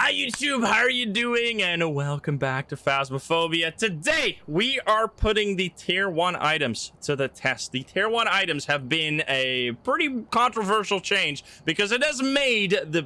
Hi YouTube, how are you doing? And welcome back to Phasmophobia. Today, we are putting the tier 1 items to the test. The tier 1 items have been a pretty controversial change because it has made the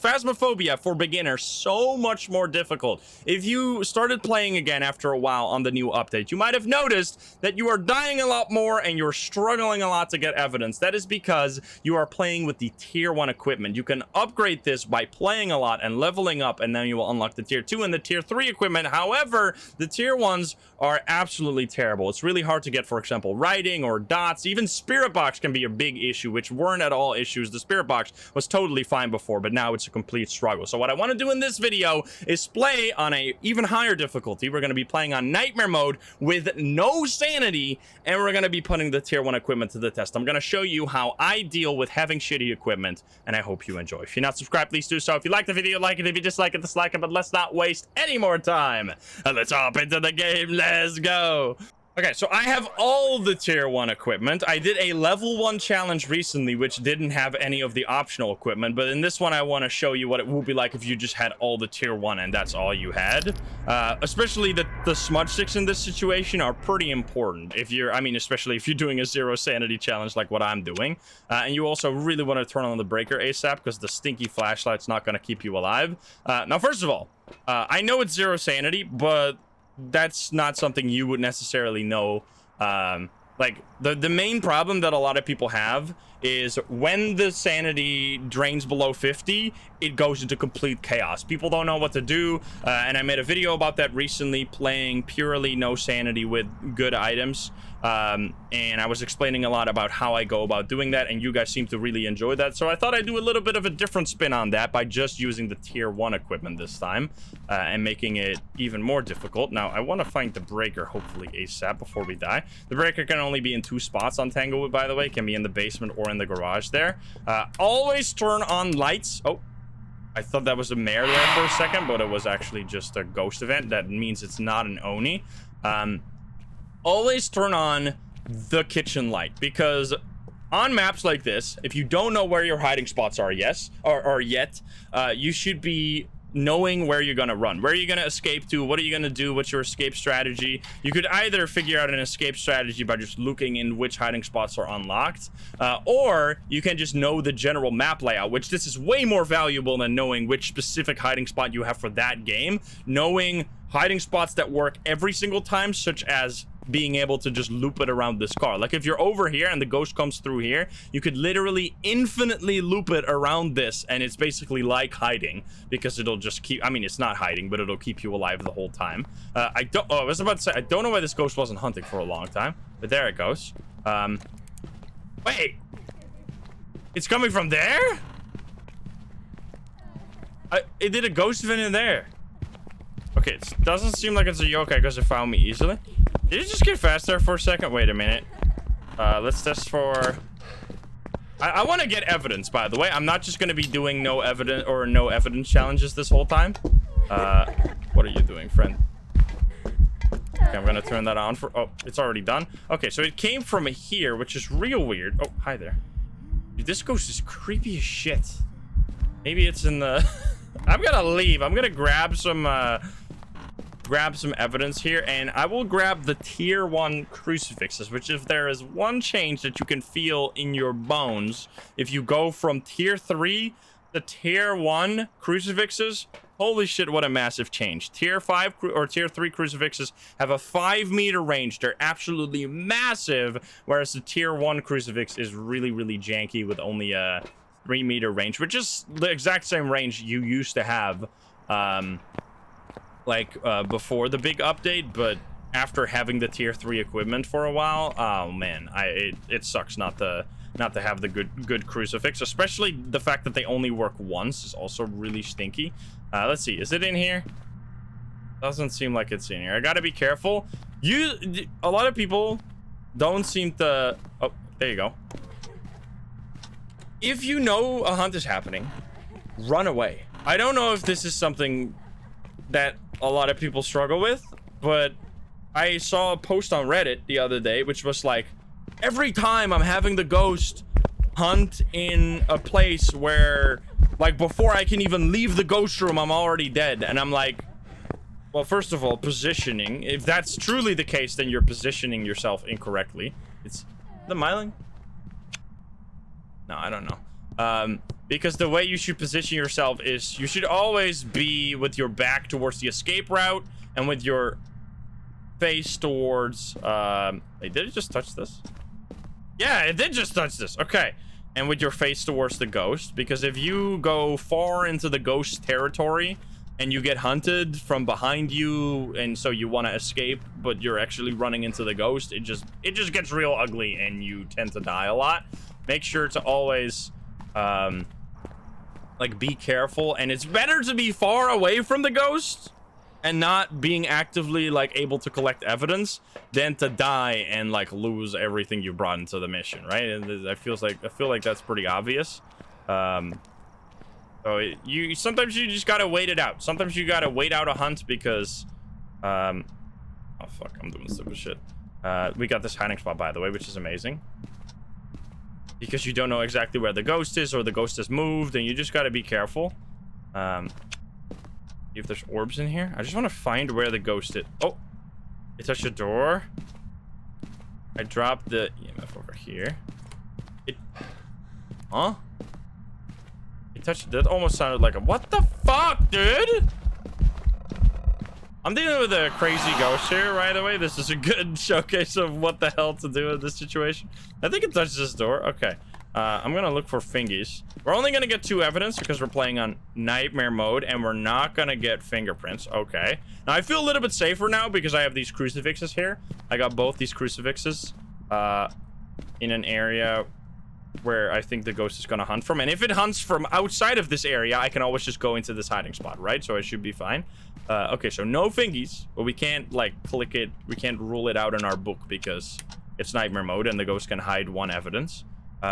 Phasmophobia for beginners so much more difficult. If you started playing again after a while on the new update, you might have noticed that you are dying a lot more and you're struggling a lot to get evidence. That is because you are playing with the tier 1 equipment. You can upgrade this by playing a lot and leveling up, and then you will unlock the tier 2 and the tier 3 equipment. However, the tier 1s are absolutely terrible. It's really hard to get, for example, writing or dots. Even spirit box can be a big issue, which weren't at all issues. The spirit box was totally fine before, but now it's a complete struggle. So what I want to do in this video is play on a even higher difficulty. We're going to be playing on nightmare mode with no sanity, and we're going to be putting the tier 1 equipment to the test. I'm going to show you how I deal with having shitty equipment, and I hope you enjoy. If you're not subscribed, please do so. If you like the video, like it. If you dislike it, dislike it. But let's not waste any more time. And let's hop into the game. Let's go. Okay, so I have all the tier 1 equipment. I did a level 1 challenge recently, which didn't have any of the optional equipment. But in this one, I want to show you what it would be like if you just had all the tier 1 and that's all you had. Especially the smudge sticks in this situation are pretty important. If you're, especially if you're doing a 0 sanity challenge like what I'm doing. And you also really want to turn on the breaker ASAP because the stinky flashlight's not going to keep you alive. Now, first of all, I know it's 0 sanity, but that's not something you would necessarily know. Like the main problem that a lot of people have is when the sanity drains below 50, it goes into complete chaos. People don't know what to do, and I made a video about that recently, playing purely no sanity with good items. And I was explaining a lot about how I go about doing that, and you guys seem to really enjoy that. So I thought I'd do a little bit of a different spin on that by just using the tier 1 equipment this time, and making it even more difficult. Now, I want to find the breaker, hopefully ASAP, before we die. The breaker can only be in 2 spots on Tanglewood, by the way. It can be in the basement or in the garage there. Always turn on lights. Oh, I thought that was a mare there for a second, but it was actually just a ghost event. That means it's not an Oni. Always turn on the kitchen light, because on maps like this, if you don't know where your hiding spots are, yet, you should be knowing where you're gonna run, where you're gonna escape to, what are you gonna do, what's your escape strategy. You could either figure out an escape strategy by just looking in which hiding spots are unlocked, or you can just know the general map layout, which this is way more valuable than knowing which specific hiding spot you have for that game. Knowing hiding spots that work every single time, such as being able to just loop it around this car. Like if you're over here and the ghost comes through here, you could literally infinitely loop it around this, and it's basically like hiding, because it'll just keep, it's not hiding, but it'll keep you alive the whole time. I was about to say, I don't know why this ghost wasn't hunting for a long time, but there it goes. Wait, it's coming from there? It did a ghost event in there. Okay, it doesn't seem like it's a yokai because it found me easily. Did it just get faster for a second? Wait a minute. Let's test for... I want to get evidence, by the way. I'm not just going to be doing no evidence challenges this whole time. What are you doing, friend? Okay, I'm going to turn that on for... Oh, it's already done. Okay, so it came from here, which is real weird. Oh, hi there. Dude, this ghost is creepy as shit. Maybe it's in the... I'm going to leave. I'm going to grab some evidence here, and I will grab the tier 1 crucifixes, which, if there is one change that you can feel in your bones, if you go from tier 3 to tier 1 crucifixes, holy shit, what a massive change. Tier 5 or tier 3 crucifixes have a 5-meter range. They're absolutely massive, whereas the tier 1 crucifix is really, really janky with only a 3-meter range, which is the exact same range you used to have before the big update, but after having the tier 3 equipment for a while, oh man, it sucks not to have the good crucifix. Especially the fact that they only work once is also really stinky. Let's see, is it in here? Doesn't seem like it's in here. I gotta be careful. A lot of people don't seem to... Oh, there you go. If you know a hunt is happening, run away. I don't know if this is something that a lot of people struggle with, but I saw a post on Reddit the other day which was like, every time I'm having the ghost hunt in a place where Like, before I can even leave the ghost room, I'm already dead. And I'm like, well, first of all, positioning. If that's truly the case, then you're positioning yourself incorrectly. It's the miling. No, I don't know. Because the way you should position yourself is you should always be with your back towards the escape route and with your face towards hey, did it just touch this? Yeah, it did just touch this. Okay. And with your face towards the ghost, because if you go far into the ghost territory and you get hunted from behind you, and so you want to escape but you're actually running into the ghost, it just gets real ugly and you tend to die a lot. Make sure to always like, be careful, and it's better to be far away from the ghost and not being actively, like, able to collect evidence than to die and, like, lose everything you brought into the mission, right? And I feel like that's pretty obvious. So sometimes you just gotta wait it out. Sometimes you gotta wait out a hunt because oh fuck, I'm doing stupid shit. We got this hiding spot, by the way, which is amazing, because you don't know exactly where the ghost is, or the ghost has moved, and you just got to be careful. See if there's orbs in here. I just want to find where the ghost is. Oh, it touched the door. I dropped the EMF over here. Huh? It touched. That almost sounded like a. What the fuck, dude? I'm dealing with a crazy ghost here, right away. This is a good showcase of what the hell to do in this situation. I think it touched this door. Okay. I'm gonna look for fingies. We're only gonna get 2 evidence because we're playing on nightmare mode, and we're not gonna get fingerprints. Okay. Now I feel a little bit safer now because I have these crucifixes here. I got both these crucifixes in an area where I think the ghost is gonna hunt from. And if it hunts from outside of this area, I can always just go into this hiding spot, right? So I should be fine. Okay, so no fingies, but we can't, like, click it. We can't rule it out in our book because it's nightmare mode and the ghost can hide 1 evidence.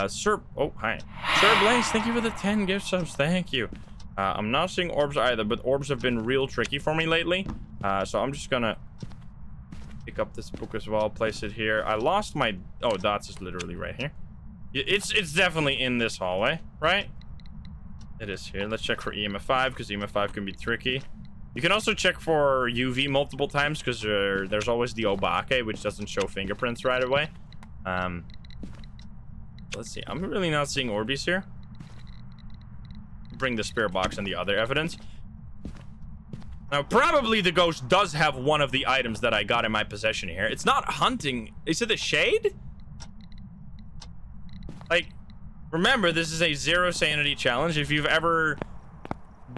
Sir, oh, hi. Sir Blaze, thank you for the 10 gift subs. Thank you. I'm not seeing orbs either, but orbs have been real tricky for me lately. So I'm just gonna pick up this book as well, place it here. I lost my, oh, dots is literally right here. It's definitely in this hallway, right? It is here. Let's check for EMF 5 because EMF 5 can be tricky. You can also check for UV multiple times because there's always the Obake, which doesn't show fingerprints right away. Let's see. I'm really not seeing Orbeez here. Bring the spirit box and the other evidence. Now, probably the ghost does have one of the items that I got in my possession here. It's not hunting. Is it the shade? Like, remember, this is a 0 sanity challenge. If you've ever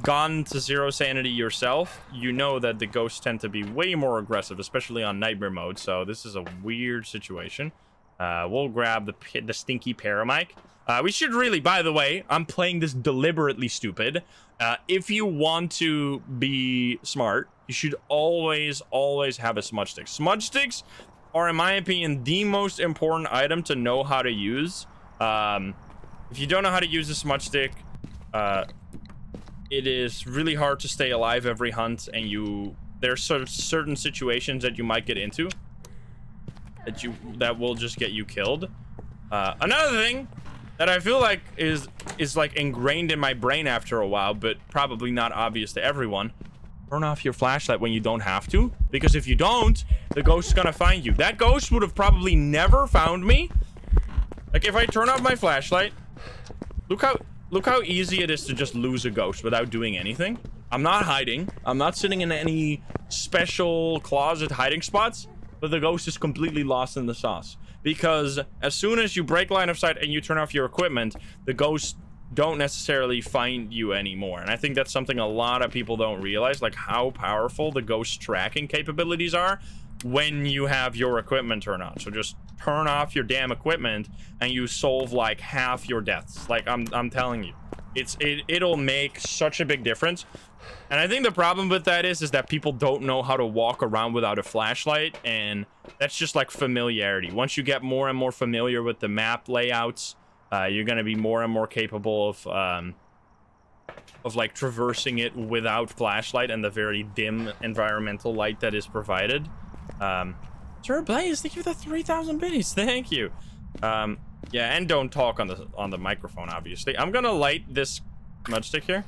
gone to 0 sanity yourself, you know that the ghosts tend to be way more aggressive, especially on nightmare mode. So this is a weird situation. We'll grab the stinky paramic. We should really, by the way, I'm playing this deliberately stupid. If you want to be smart, you should always have a smudge stick. Smudge sticks are, in my opinion, the most important item to know how to use. If you don't know how to use a smudge stick, it is really hard to stay alive every hunt, and there's certain situations that you might get into that will just get you killed. Another thing that I feel like is like ingrained in my brain after a while, but probably not obvious to everyone: turn off your flashlight when you don't have to, because if you don't, the ghost is gonna find you. That ghost would have probably never found me. Like, if I turn off my flashlight, look how easy it is to just lose a ghost without doing anything. I'm not hiding. I'm not sitting in any special closet hiding spots, but the ghost is completely lost in the sauce. Because as soon as you break line of sight and you turn off your equipment, the ghosts don't necessarily find you anymore. And I think that's something a lot of people don't realize, like how powerful the ghost tracking capabilities are when you have your equipment turned on. So just turn off your damn equipment and you solve like half your deaths. Like, I'm telling you, it'll make such a big difference. And I think the problem with that is that people don't know how to walk around without a flashlight, and that's just like familiarity. Once you get more and more familiar with the map layouts, you're going to be more and more capable of like traversing it without flashlight and the very dim environmental light that is provided. Sir Blaze, thank you for the 3,000 biddies. Thank you. Yeah, and don't talk on the microphone, obviously. I'm gonna light this smudge stick here,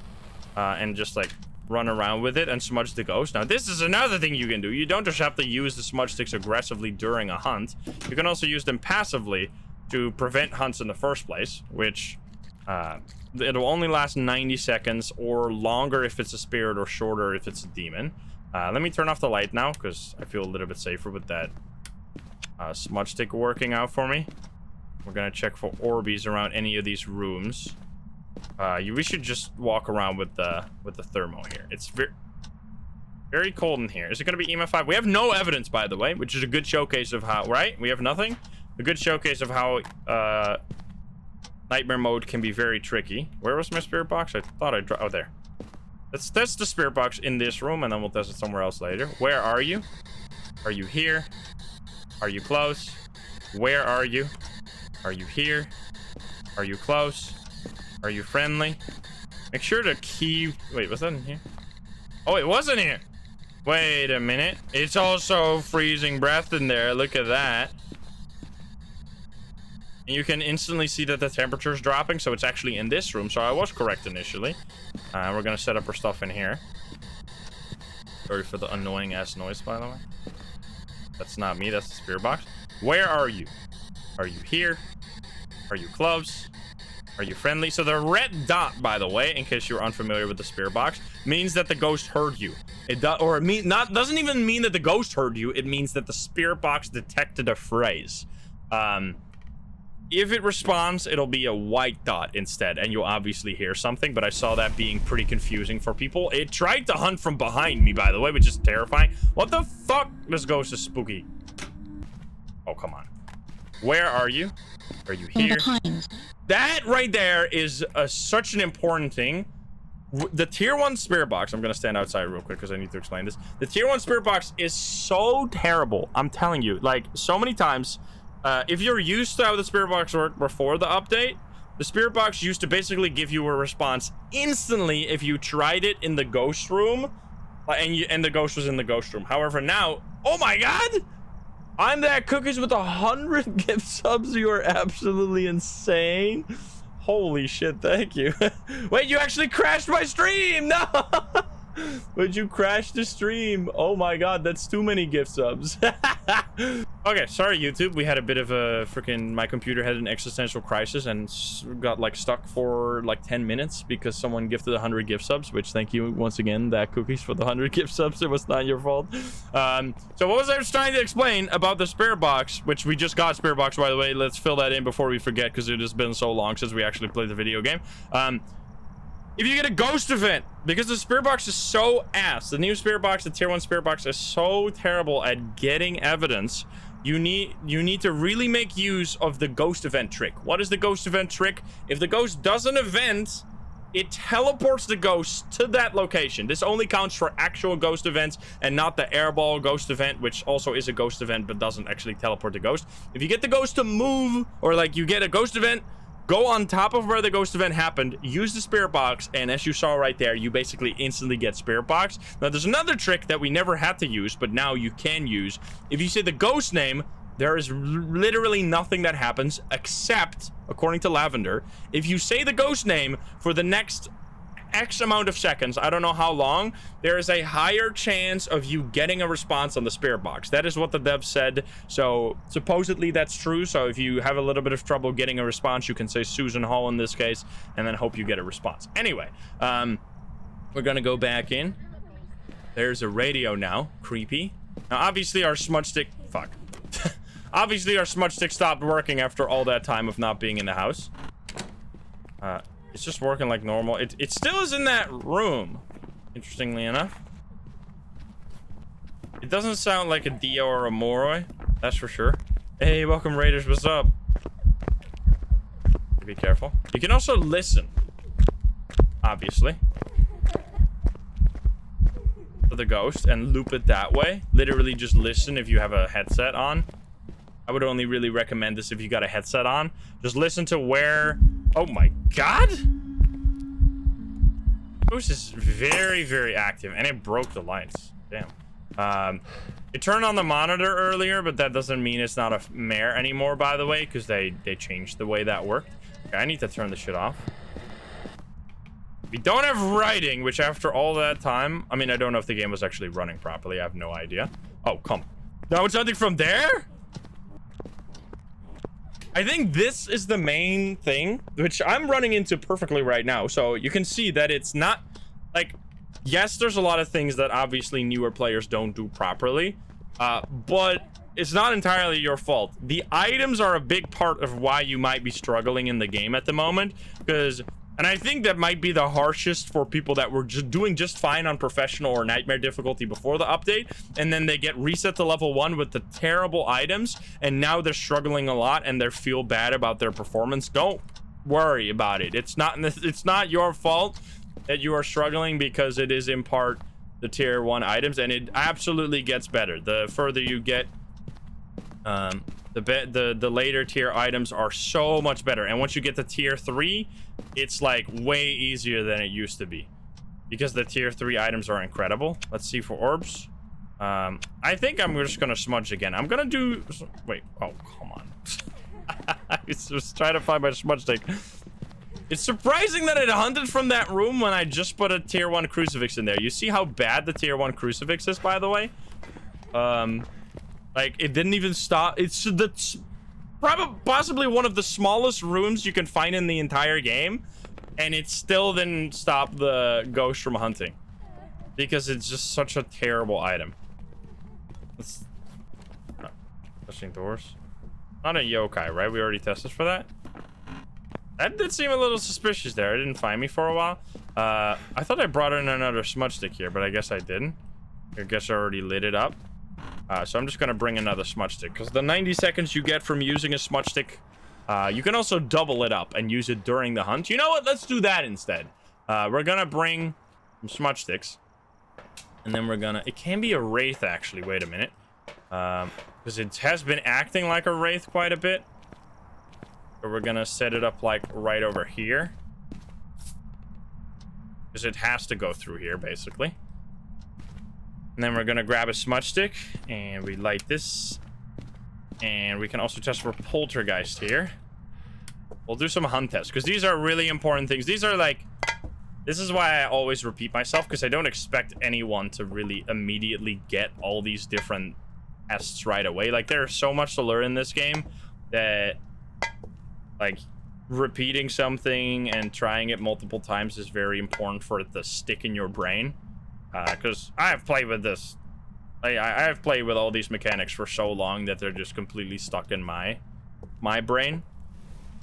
and just like run around with it and smudge the ghost. Now, this is another thing you can do. You don't just have to use the smudge sticks aggressively during a hunt. You can also use them passively to prevent hunts in the first place, which it'll only last 90 seconds or longer if it's a spirit or shorter if it's a demon. Let me turn off the light now because I feel a little bit safer with that smudge stick working out for me. We're gonna check for Orbeez around any of these rooms. We should just walk around with the thermo here. It's very cold in here. Is it gonna be EMF 5? We have no evidence, by the way, which is a good showcase of how, right? We have nothing. A good showcase of how nightmare mode can be very tricky. Where was my spirit box? I thought I dropped. Oh, there. Let's test the spirit box in this room, and then we'll test it somewhere else later. Where are you? Are you here? Are you close? Where are you? Are you here? Are you close? Are you friendly? Make sure to key... Wait, was that in here? Oh, it wasn't here. Wait a minute. It's also freezing breath in there. Look at that. And you can instantly see that the temperature is dropping, so it's actually in this room. So I was correct initially. We're gonna set up our stuff in here. Sorry for the annoying ass noise, by the way. That's not me. That's the spirit box. Where are you? Are you here? Are you close? Are you friendly? So the red dot, by the way, in case you're unfamiliar with the spirit box, means that the ghost heard you. Doesn't even mean that the ghost heard you. It means that the spirit box detected a phrase. If it responds, it'll be a white dot instead, and you'll obviously hear something, but I saw that being pretty confusing for people. It tried to hunt from behind me, by the way, which is terrifying. What the fuck? This ghost is spooky. Oh, come on. Where are you? Are you here? That right there is such an important thing. The tier 1 spirit box, I'm gonna stand outside real quick because I need to explain this. The tier 1 spirit box is so terrible. I'm telling you, like, so many times, if you're used to how the spirit box worked before the update, the spirit box used to basically give you a response instantly if you tried it in the ghost room, and the ghost was in the ghost room. However, now, oh my god, I'm that cookies with 100 gift subs. You are absolutely insane. Holy shit, thank you. Wait, you actually crashed my stream. No. Would you crash the stream? Oh my god, that's too many gift subs. Okay, sorry YouTube, we had a bit of a freaking, my computer had an existential crisis and got like stuck for like 10 minutes because someone gifted 100 gift subs, which thank you once again, that cookies for the 100 gift subs. It was not your fault. So what was I trying to explain about the spirit box, which we just got spirit box, by the way. Let's fill that in before we forget because it has been so long since we actually played the video game. If you get a ghost event, because the spirit box is so ass, the new spirit box, the tier 1 spirit box is so terrible at getting evidence, you need to really make use of the ghost event trick. What is the ghost event trick? If the ghost does an event, it teleports the ghost to that location. This only counts for actual ghost events and not the airball ghost event, which also is a ghost event but doesn't actually teleport the ghost. If you get the ghost to move, or like you get a ghost event, go on top of where the ghost event happened, use the spirit box, and as you saw right there, you basically instantly get spirit box. Now, there's another trick that we never had to use, but now you can use. If you say the ghost name, there is literally nothing that happens except, according to Lavender, if you say the ghost name for the next X amount of seconds, I don't know how long, there is a higher chance of you getting a response on the spirit box. That is what the dev said. So supposedly that's true. So if you have a little bit of trouble getting a response, you can say Susan Hall in this case, and then hope you get a response. Anyway, we're gonna go back in. There's a radio now. Creepy. Now obviously our smudge stick, fuck. Obviously our smudge stick stopped working after all that time of not being in the house. It's just working like normal. It still is in that room, interestingly enough. It doesn't sound like a Dio or a Moroi, that's for sure. Hey, welcome Raiders, what's up? Be careful. You can also listen, obviously, for the ghost and loop it that way. Literally just listen if you have a headset on. I would only really recommend this if you got a headset on. Just listen to where... Oh my god! Ghost is very, very active, and it broke the lights. Damn. It turned on the monitor earlier, but that doesn't mean it's not a mare anymore, by the way, because they changed the way that worked. Okay, I need to turn the shit off. We don't have writing, which after all that time, I mean, I don't know if the game was actually running properly. I have no idea. Oh, come. Now it's something from there? I think this is the main thing, which I'm running into perfectly right now. So you can see that it's not like, yes, there's a lot of things that obviously newer players don't do properly, but it's not entirely your fault. The items are a big part of why you might be struggling in the game at the moment, because, and I think that might be the harshest for people that were just doing just fine on professional or nightmare difficulty before the update, and then they get reset to level 1 with the terrible items, and now they're struggling a lot and they feel bad about their performance. Don't worry about it. It's not your fault that you are struggling, because it is in part the tier 1 items, and it absolutely gets better the further you get. The later tier items are so much better, and once you get to tier 3, it's like way easier than it used to be, because the tier 3 items are incredible. Let's see for orbs. I think I'm just gonna smudge again. I'm gonna do, wait, oh come on. I was just trying to find my smudge stick. It's surprising that it hunted from that room when I just put a tier 1 crucifix in there. You see how bad the tier 1 crucifix is, by the way? Like, it didn't even stop. It's probably possibly one of the smallest rooms you can find in the entire game, and it still didn't stop the ghost from hunting, because it's just such a terrible item. Let's touching doors. Not a yokai, right? We already tested for that. That did seem a little suspicious there. It didn't find me for a while. I thought I brought in another smudge stick here, but I guess I didn't. I guess I already lit it up. So I'm just gonna bring another smudge stick, because the 90 seconds you get from using a smudge stick, you can also double it up and use it during the hunt. You know what? Let's do that instead. We're gonna bring some smudge sticks, and then we're gonna, it can be a wraith actually. Wait a minute, because it has been acting like a wraith quite a bit. So we're gonna set it up like right over here, because it has to go through here basically. And then we're gonna grab a smudge stick and we light this, and we can also test for Poltergeist here. We'll do some hunt tests, because these are really important things. These are like, this is why I always repeat myself, because I don't expect anyone to really immediately get all these different tests right away. Like, there's so much to learn in this game that, like, repeating something and trying it multiple times is very important for it to stick in your brain. Because I have played with this. I have played with all these mechanics for so long that they're just completely stuck in my brain.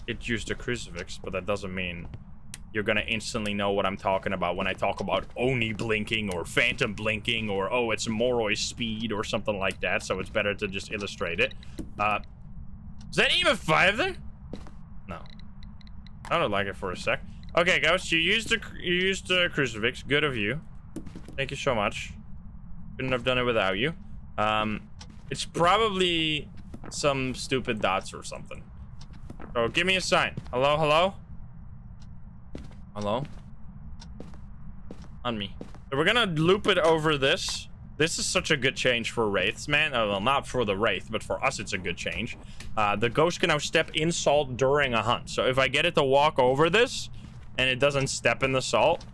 It used a crucifix, but that doesn't mean you're gonna instantly know what I'm talking about when I talk about Oni blinking or Phantom blinking, or oh, it's Moroi speed or something like that. So it's better to just illustrate it. Is that even 5 there? No, I don't like it for a sec. Okay, guys, you used the crucifix. Good of you. Thank you so much. Couldn't have done it without you. It's probably some stupid dots or something. So give me a sign. Hello, hello? Hello? On me. So we're gonna loop it over this. This is such a good change for wraiths, man. Well, not for the wraith, but for us it's a good change. The ghost can now step in salt during a hunt. So if I get it to walk over this and it doesn't step in the salt,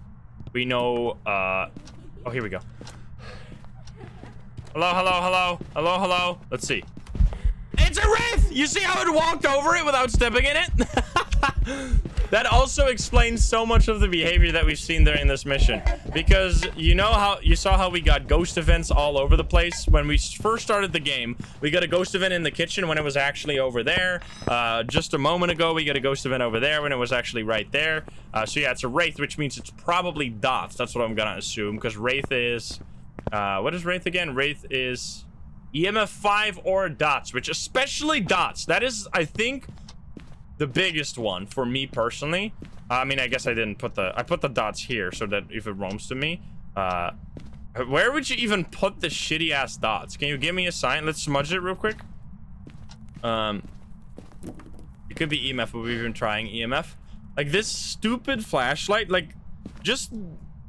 we know, oh, here we go. Hello, hello, hello, hello, hello. Let's see. It's a wraith! You see how it walked over it without stepping in it? That also explains so much of the behavior that we've seen during this mission. Because you know how, you saw how we got ghost events all over the place? When we first started the game, we got a ghost event in the kitchen when it was actually over there. Just a moment ago, we got a ghost event over there when it was actually right there. So yeah, it's a wraith, which means it's probably dots. That's what I'm gonna assume, because wraith is... what is wraith again? Wraith is EMF 5 or dots, which especially dots. That is, I think, the biggest one for me personally. I mean, I guess I didn't put I put the dots here so that if it roams to me, where would you even put the shitty ass dots? Can you give me a sign? Let's smudge it real quick. It could be EMF, but we've been trying EMF. Like, this stupid flashlight, like, just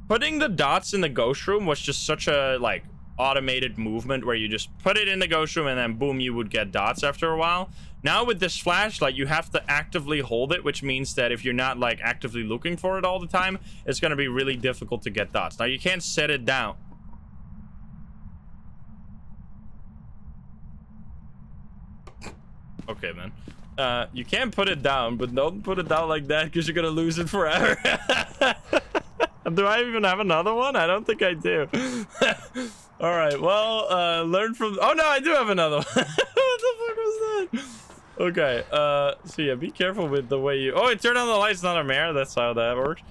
putting the dots in the ghost room was just such a, like, automated movement where you just put it in the ghost room and then boom, you would get dots after a while. Now with this flashlight, you have to actively hold it, which means that if you're not like actively looking for it all the time, it's going to be really difficult to get dots. Now you can't set it down. Okay, man. You can put it down, but don't put it down like that because you're gonna lose it forever. Do I even have another one? I don't think I do. All right, well, learn from... Oh, no, I do have another one. What the fuck was that? Okay, so yeah, be careful with the way you... Oh, it turned on the lights, not a mirror. That's how that works.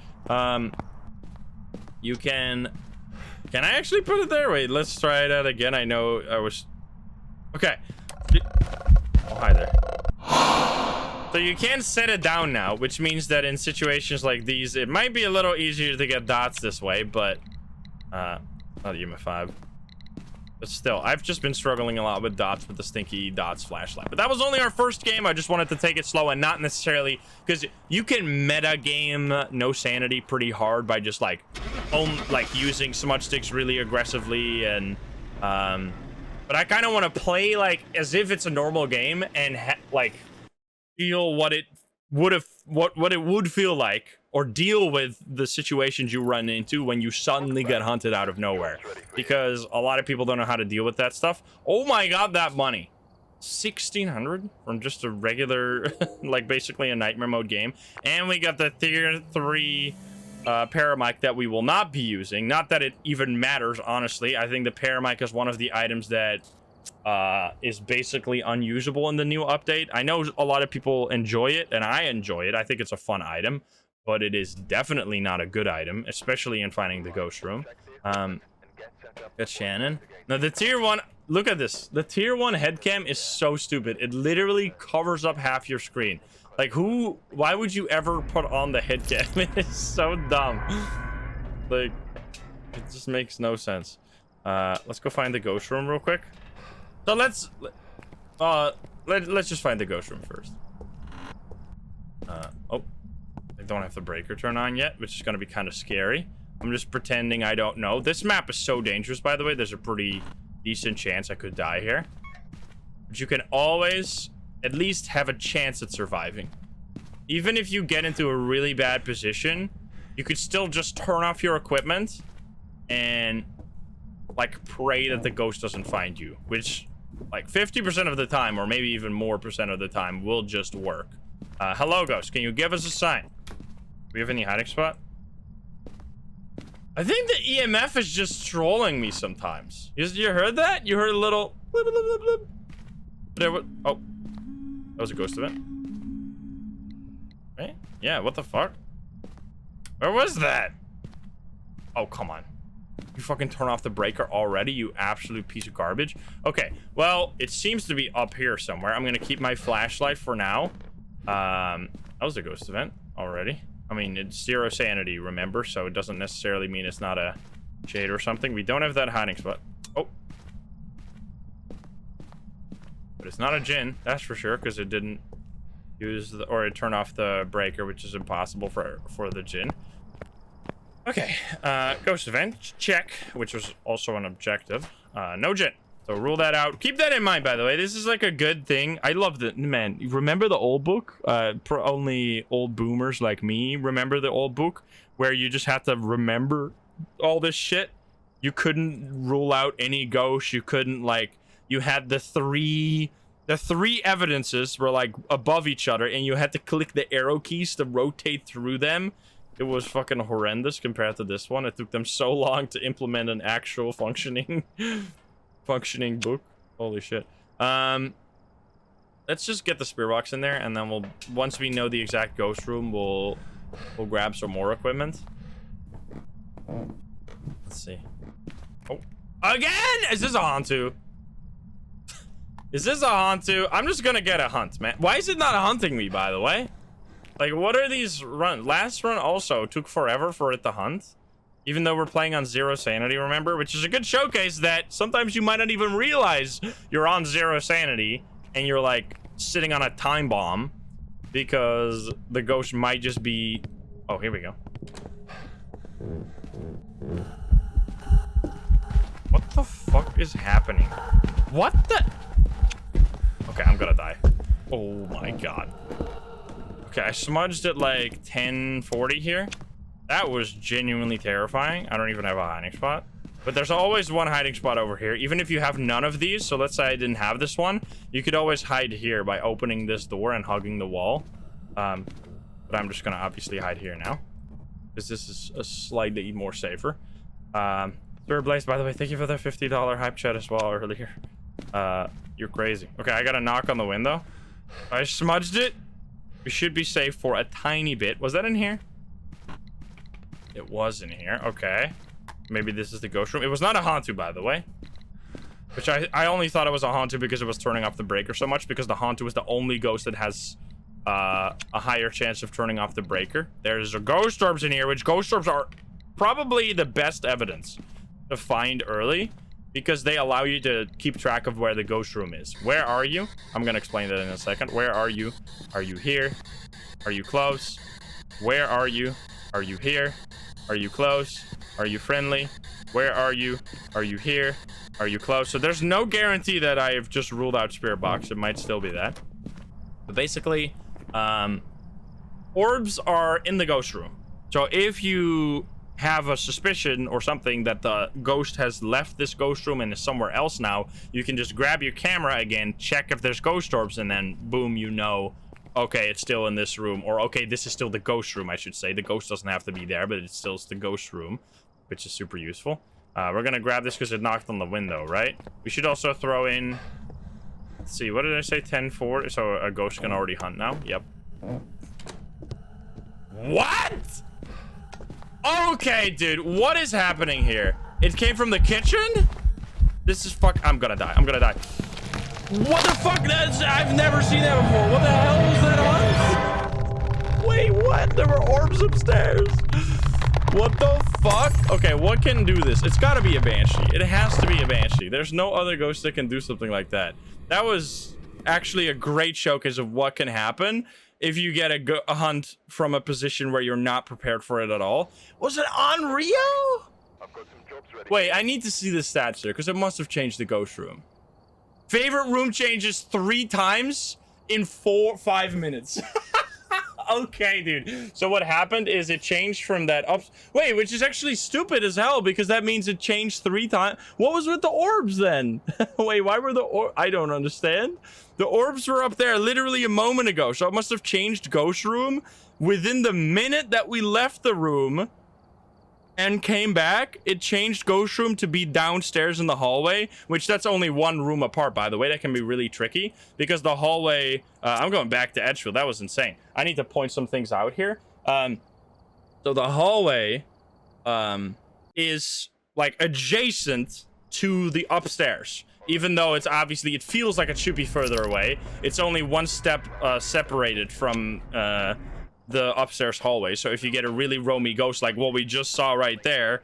You can... Can I actually put it there? Wait, let's try that again. I know I was... Okay. Oh, hi there. So you can set it down now, which means that in situations like these, it might be a little easier to get dots this way, but not EMF 5. But still, I've just been struggling a lot with dots with the stinky dots flashlight. But that was only our first game. I just wanted to take it slow and not necessarily because you can meta game no sanity pretty hard by just like using smudge sticks really aggressively and but I kind of want to play like as if it's a normal game and like feel what it would have what it would feel like or deal with the situations you run into when you suddenly get hunted out of nowhere, because a lot of people don't know how to deal with that stuff. Oh my god, that money, 1600 from just a regular like basically a nightmare mode game. And we got the tier 3 paramic that we will not be using. Not that it even matters, honestly. I think the paramic is one of the items that is basically unusable in the new update. I know a lot of people enjoy it, and I enjoy it. I think it's a fun item, but it is definitely not a good item, especially in finding the ghost room. That's Shannon. Now, the tier 1... Look at this. The tier 1 headcam is so stupid. It literally covers up half your screen. Like, who... Why would you ever put on the headcam? It is so dumb. Like, it just makes no sense. Let's go find the ghost room real quick. So let's just find the ghost room first. Oh, I don't have the breaker turned on yet, which is going to be kind of scary. I'm just pretending I don't know. This map is so dangerous, by the way. There's a pretty decent chance I could die here. But you can always at least have a chance at surviving. Even if you get into a really bad position, you could still just turn off your equipment and like pray that the ghost doesn't find you, which like 50% of the time, or maybe even more percent of the time, will just work. Hello, ghost. Can you give us a sign? Do we have any hiding spot? I think the EMF is just trolling me sometimes. You heard that? You heard a little blip, blip, blip, blip. There, what? Oh, that was a ghost event. Right? Yeah, what the fuck? Where was that? Oh, come on. You fucking turn off the breaker already, you absolute piece of garbage. Okay, well, it seems to be up here somewhere. I'm gonna keep my flashlight for now. That was a ghost event already. I mean, it's 0 sanity, remember? So it doesn't necessarily mean it's not a shade or something. We don't have that hiding spot. Oh. But it's not a djinn, that's for sure, because it didn't use the, or it turned off the breaker, which is impossible for the djinn. Okay, ghost event, check, which was also an objective. No djinn, so rule that out. Keep that in mind, by the way. This is like a good thing. I love the, man, remember the old book? Only old boomers like me remember the old book, where you just have to remember all this shit. You couldn't rule out any ghosts. You couldn't, like, you had the three evidences were like above each other, and you had to click the arrow keys to rotate through them. It was fucking horrendous compared to this one. It took them so long to implement an actual functioning book. Holy shit. Let's just get the spear box in there, and then we'll, once we know the exact ghost room, we'll grab some more equipment. Let's see. Oh, again? Is this a Hantu? Is this a Hantu? I'm just gonna get a hunt, man. Why is it not hunting me, by the way? Like, what are these runs? Last run also took forever for it to hunt, even though we're playing on 0 sanity, remember? Which is a good showcase that sometimes you might not even realize you're on 0 sanity and you're like sitting on a time bomb, because the ghost might just be... Oh, here we go. What the fuck? fuck is happening? What the? Okay, I'm gonna die. Oh my god. Okay, I smudged at like 1040 here. That was genuinely terrifying. I don't even have a hiding spot. But there's always one hiding spot over here. Even if you have none of these, so let's say I didn't have this one, you could always hide here by opening this door and hugging the wall. But I'm just gonna obviously hide here now, because this is a slightly more safer. Sir Blaze, by the way, thank you for the $50 hype chat as well earlier. You're crazy. Okay, I got a knock on the window. I smudged it. We should be safe for a tiny bit. Was that in here? It was in here. Okay. Maybe this is the ghost room. It was not a Hantu, by the way. Which I only thought it was a Hantu because it was turning off the breaker so much, because the Hantu is the only ghost that has a higher chance of turning off the breaker. There's a ghost orbs in here, which ghost orbs are probably the best evidence to find early, because they allow you to keep track of where the ghost room is. Where are you? I'm gonna explain that in a second. Where are you? Are you here? Are you close? Where are you? Are you here? Are you close? Are you friendly? Where are you? Are you here? Are you close? So there's no guarantee that I have just ruled out spirit box. It might still be that. But basically, orbs are in the ghost room. So if you have a suspicion or something that the ghost has left this ghost room and is somewhere else now, you can just grab your camera again, check if there's ghost orbs, and then boom, you know, okay, it's still in this room, or okay, this is still the ghost room, I should say. The ghost doesn't have to be there, but it's still the ghost room, which is super useful. We're gonna grab this because it knocked on the window, right? We should also throw in, let's see, what did I say, 10-4? So a ghost can already hunt now. Yep. What? Okay, dude, what is happening here? It came from the kitchen? This is I'm gonna die. I'm gonna die. What the fuck? I've never seen that before. What the hell was that on? Wait, what? There were orbs upstairs. What the fuck? Okay, what can do this? It's gotta be a banshee. It has to be a banshee. There's no other ghost that can do something like that. That was actually a great showcase of what can happen if you get a hunt from a position where you're not prepared for it at all. Was it on Rio? Wait, I need to see the stats here, because it must have changed the ghost room. Favorite room changes 3 times in 5 minutes. Okay, dude. So what happened is it changed from that up. Wait, which is actually stupid as hell, because that means it changed 3 times. What was with the orbs then? Wait, why were the orbs? I don't understand. The orbs were up there literally a moment ago, so it must have changed ghost room within the minute that we left the room and came back. It changed ghost room to be downstairs in the hallway, which that's only 1 room apart, by the way. That can be really tricky because the hallway, I'm going back to Edgefield. That was insane. I need to point some things out here. So the hallway is like adjacent to the upstairs, even though it's obviously, it feels like it should be further away. It's only 1 step separated from the upstairs hallway. So if you get a really roamy ghost like what we just saw right there,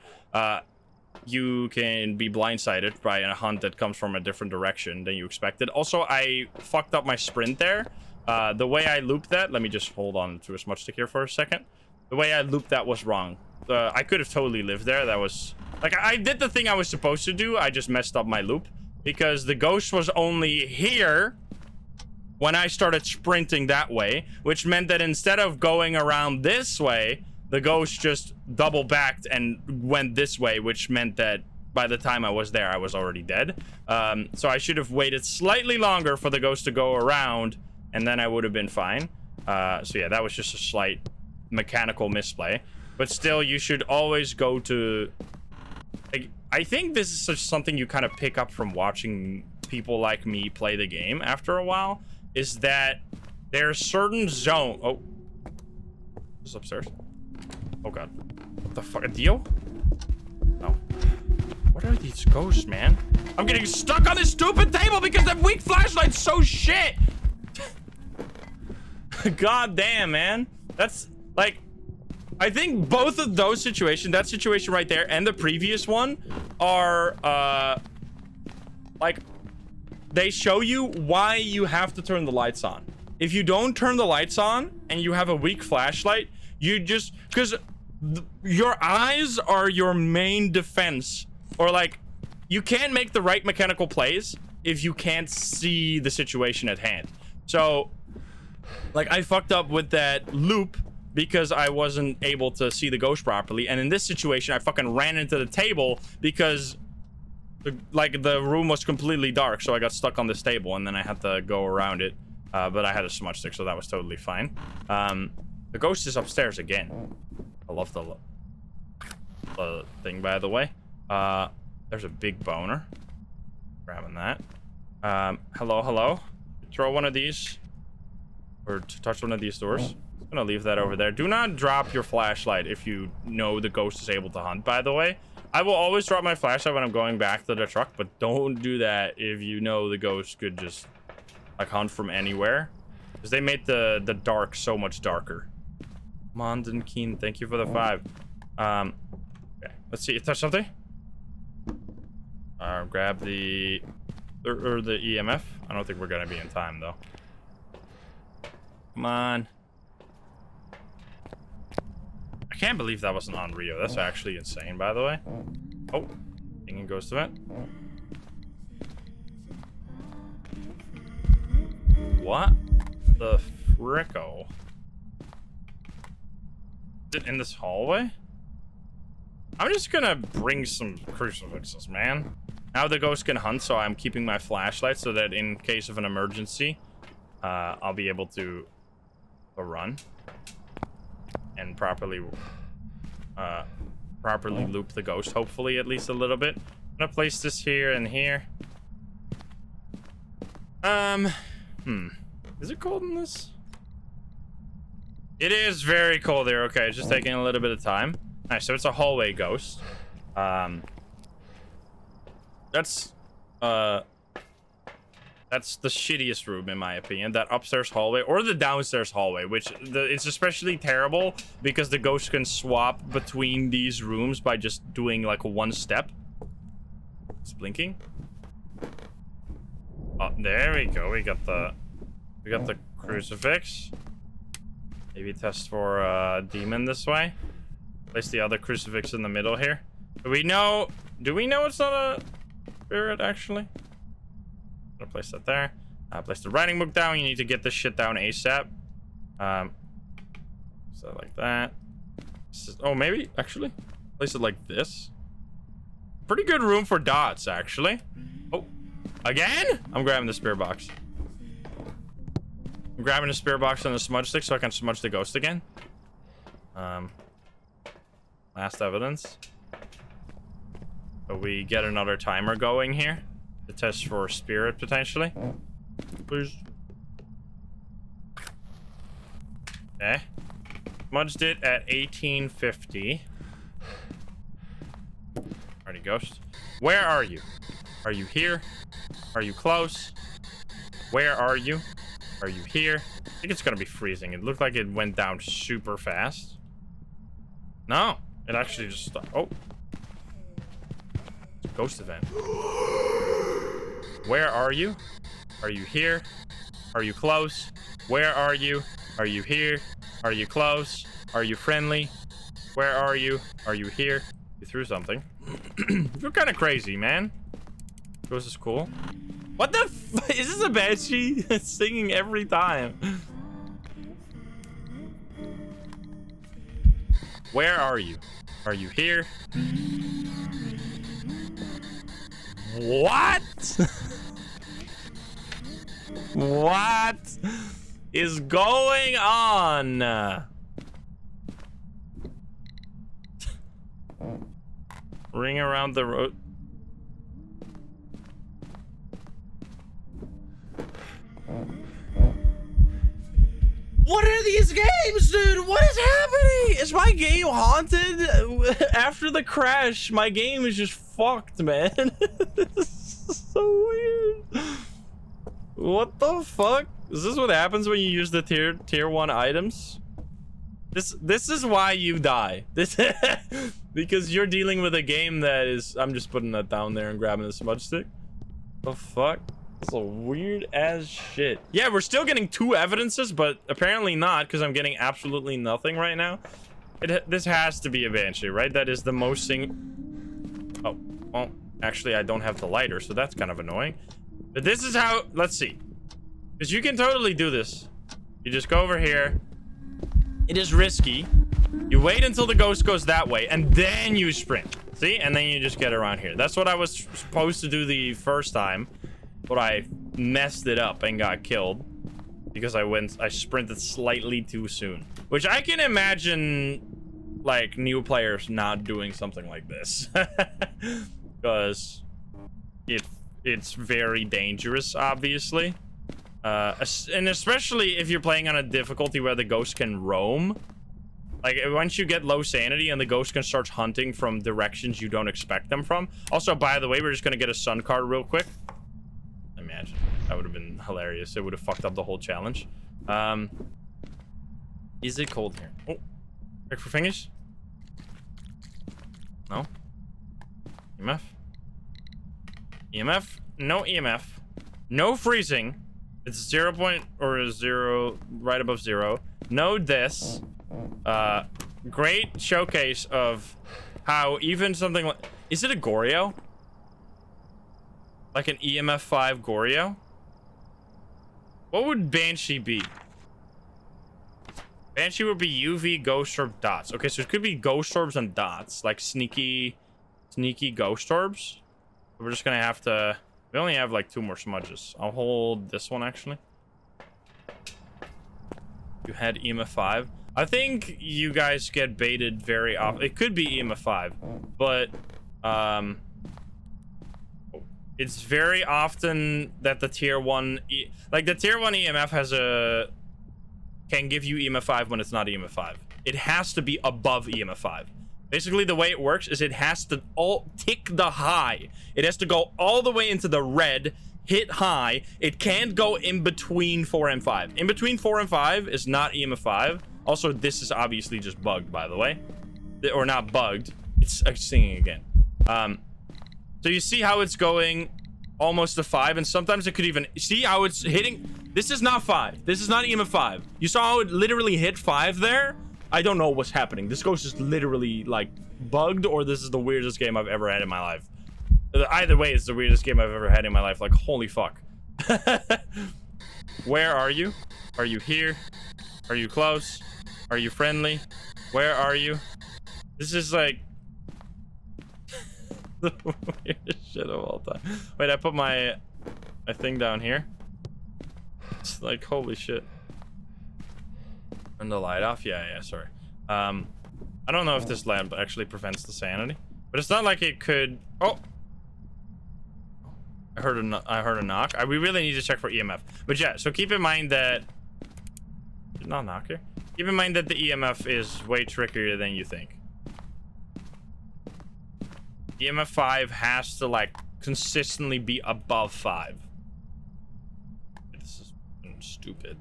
you can be blindsided by a hunt that comes from a different direction than you expected. Also, I fucked up my sprint there. The way I looped that, let me just hold on to a smudge stick here for a second. The way I looped that was wrong. I could have totally lived there. That was like, I did the thing I was supposed to do. I just messed up my loop because the ghost was only here when I started sprinting that way, which meant that instead of going around this way, the ghost just double backed and went this way, which meant that by the time I was there, I was already dead. So I should have waited slightly longer for the ghost to go around, and then I would have been fine. So yeah, that was just a slight mechanical misplay. But still, you should always go to... Like, I think this is just something you kind of pick up from watching people like me play the game after a while, is that there's certain zone... Oh. This is upstairs. Oh god. What the fuck? A deal? No. What are these ghosts, man? I'm getting stuck on this stupid table because that weak flashlight's so shit! God damn, man. That's, like... I think both of those situations, that situation right there and the previous one, are, like... They show you why you have to turn the lights on. If you don't turn the lights on and you have a weak flashlight, you just... Because your eyes are your main defense. Or, like, you can't make the right mechanical plays if you can't see the situation at hand. So, like, I fucked up with that loop because I wasn't able to see the ghost properly. And in this situation, I fucking ran into the table because, the room was completely dark. So I got stuck on this table, and then I had to go around it. But I had a smudge stick, so that was totally fine. The ghost is upstairs again. I love the thing, by the way. There's a big boner. Grabbing that. Hello. Throw one of these. Or touch one of these doors. I'm gonna leave that over there. Do not drop your flashlight if you know the ghost is able to hunt, by the way. I will always drop my flashlight when I'm going back to the truck, but don't do that if you know the ghost could just, like, hunt from anywhere. Because they made the dark so much darker. Monden Keen, thank you for the 5. Okay, let's see. Touch something. Grab the EMF. I don't think we're gonna be in time though. Come on. I can't believe that wasn't on Rio. That's actually insane, by the way. Oh, thinking ghost event. What the fricko? Is it in this hallway? I'm just gonna bring some crucifixes, man. Now the ghost can hunt, so I'm keeping my flashlight so that in case of an emergency, I'll be able to run and properly loop the ghost, hopefully, at least a little bit. I'm gonna place this here and here. Is it cold in this? It is very cold here. Okay, it's just taking a little bit of time. Nice, so it's a hallway ghost. That's the shittiest room in my opinion. That upstairs hallway or the downstairs hallway, which it's especially terrible because the ghost can swap between these rooms by just doing like one step. It's blinking. Oh, there we go. We got the crucifix. Maybe test for a demon this way. Place the other crucifix in the middle here. Do we know it's not a spirit actually? I'm gonna place that there. Place the writing book down. You need to get this shit down ASAP. So like that. Oh, maybe actually place it like this. Pretty good room for dots actually. Oh, again? I'm grabbing the spirit box. I'm grabbing the spirit box and the smudge stick so I can smudge the ghost again. Last evidence. So we get another timer going here to test for spirit potentially. Please. Okay. Smudged it at 1850. Already ghost. Where are you? Are you here? Are you close? Where are you? Are you here? I think it's gonna be freezing. It looked like it went down super fast. No, it actually just stopped. Oh. Ghost event. Where are you? Are you here? Are you close? Where are you? Are you here? Are you close? Are you friendly? Where are you? Are you here? You threw something. You're kind of crazy, man. Ghost is cool. What the f— is this a banshee? It's singing every time. Where are you? Are you here? What? What is going on? Ring around the road. What are these games, dude? What is happening? Is my game haunted? After the crash, my game is just fucked, man. This is so weird. What the fuck? Is this what happens when you use the tier 1 items? This is why you die. This because you're dealing with a game that is— I'm just putting that down there and grabbing the smudge stick. The fuck? It's a weird as shit. Yeah, we're still getting 2 evidences, but apparently not, because I'm getting absolutely nothing right now. This has to be a banshee, right? That is the most thing. Oh, well, Actually, I don't have the lighter, so that's kind of annoying. But this is how... Let's see. Because you can totally do this. You just go over here. It is risky. You wait until the ghost goes that way, and then you sprint. See? And then you just get around here. That's what I was supposed to do the first time. But I messed it up and got killed. Because I sprinted slightly too soon. Which I can imagine, like, new players not doing something like this. Because it's very dangerous, obviously. And especially if you're playing on a difficulty where the ghost can roam. Like, once you get low sanity and the ghost can start hunting from directions you don't expect them from. Also, by the way, we're just gonna get a sun card real quick. Imagine. That would have been hilarious. It would have fucked up the whole challenge. Is it cold here? Oh, check for fingers. No. EMF. EMF. No EMF. No freezing. It's 0 point or 0, right above 0. No this. Great showcase of how even something like... Is it a Goryo? Like an EMF 5 Goryo? What would Banshee be? Banshee would be UV, ghost orb, dots. Okay, so it could be ghost orbs and dots. Like sneaky ghost orbs. We're just gonna have to... We only have like 2 more smudges. I'll hold this one, actually. You had EMF 5. I think you guys get baited very often. It could be EMF 5, but... It's very often that the tier 1... Like, the tier 1 EMF has a... Can give you EMF 5 when it's not EMF 5. It has to be above EMF 5. Basically, the way it works is it has to tick the high. It has to go all the way into the red, hit high. It can't go in between 4 and 5. In between 4 and 5 is not EMF 5. Also, this is obviously just bugged, by the way. Or not bugged. It's singing again. So you see how it's going almost to 5, and sometimes it could even... See how it's hitting... This is not 5. This is not EMF 5. You saw how it literally hit 5 there? I don't know what's happening. This ghost is literally, like, bugged, or this is the weirdest game I've ever had in my life. Either way, it's the weirdest game I've ever had in my life. Like, holy fuck. Where are you? Are you here? Are you close? Are you friendly? Where are you? This is, like... the weirdest shit of all time. Wait, I put my thing down here. It's like, holy shit. Turn the light off? Yeah, sorry. I don't know if this lamp actually prevents the sanity, but it's not like it could... Oh! I heard a knock. We really need to check for EMF. But yeah, so keep in mind that... Did not knock here? Keep in mind that the EMF is way trickier than you think. EMF 5 has to, like, consistently be above 5. This is stupid.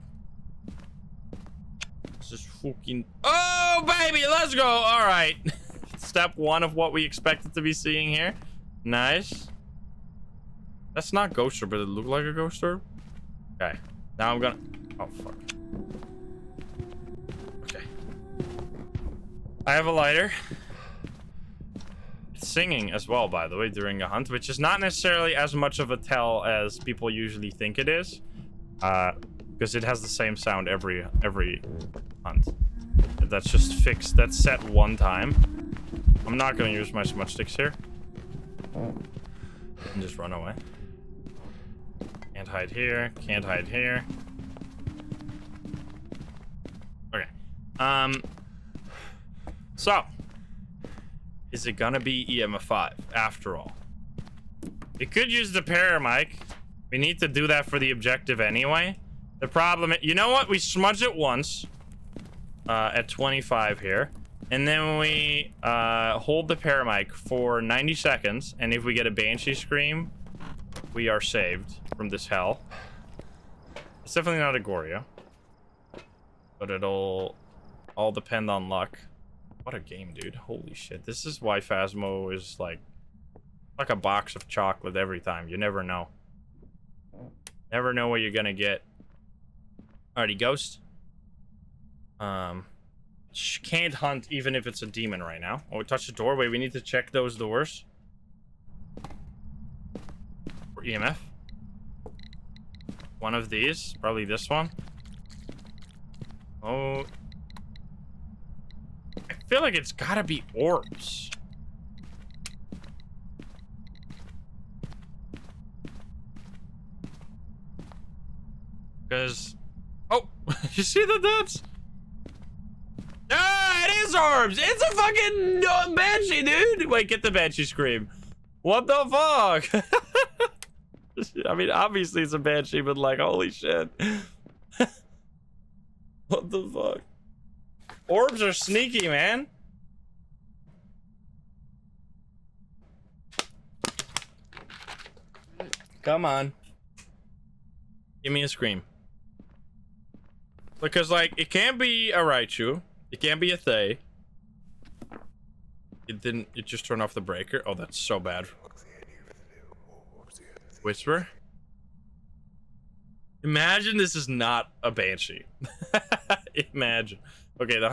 This is fucking... Oh, baby, let's go! Alright. Step 1 of what we expected to be seeing here. Nice. That's not ghost orb, but it looked like a ghost orb. Okay. Now I'm gonna... Oh, fuck. Okay. I have a lighter. It's singing as well, by the way, during a hunt, which is not necessarily as much of a tell as people usually think it is. Because it has the same sound every hunt. That's just fixed. That's set one time. I'm not going to use my smudge sticks here. And just run away. Can't hide here. Can't hide here. Okay. So, is it gonna be EMF 5 after all? We could use the paramic. We need to do that for the objective anyway. The problem is, you know what? We smudge it once at 25 here. And then we hold the paramic for 90 seconds. And if we get a banshee scream, we are saved from this hell. It's definitely not a Goryo. But it'll all depend on luck. What a game, dude. Holy shit. This is why Phasmo is like a box of chocolate every time. You never know. Never know what you're gonna get. Alrighty, ghost. Can't hunt even if it's a demon right now. Oh, we touched the doorway. We need to check those doors. For EMF. One of these, probably this one. Oh, I feel like it's gotta be orbs. Because, oh, you see the dots? Ah, it is orbs. It's a fucking banshee, dude. Wait, get the banshee scream. What the fuck? I mean, obviously it's a banshee, but like, holy shit. What the fuck? Orbs are sneaky, man. Come on. Give me a scream. Because, like, it can't be a Raichu. It can't be a Thay. It just turned off the breaker. Oh, that's so bad. Whisper? Imagine this is not a banshee. Imagine. Okay, the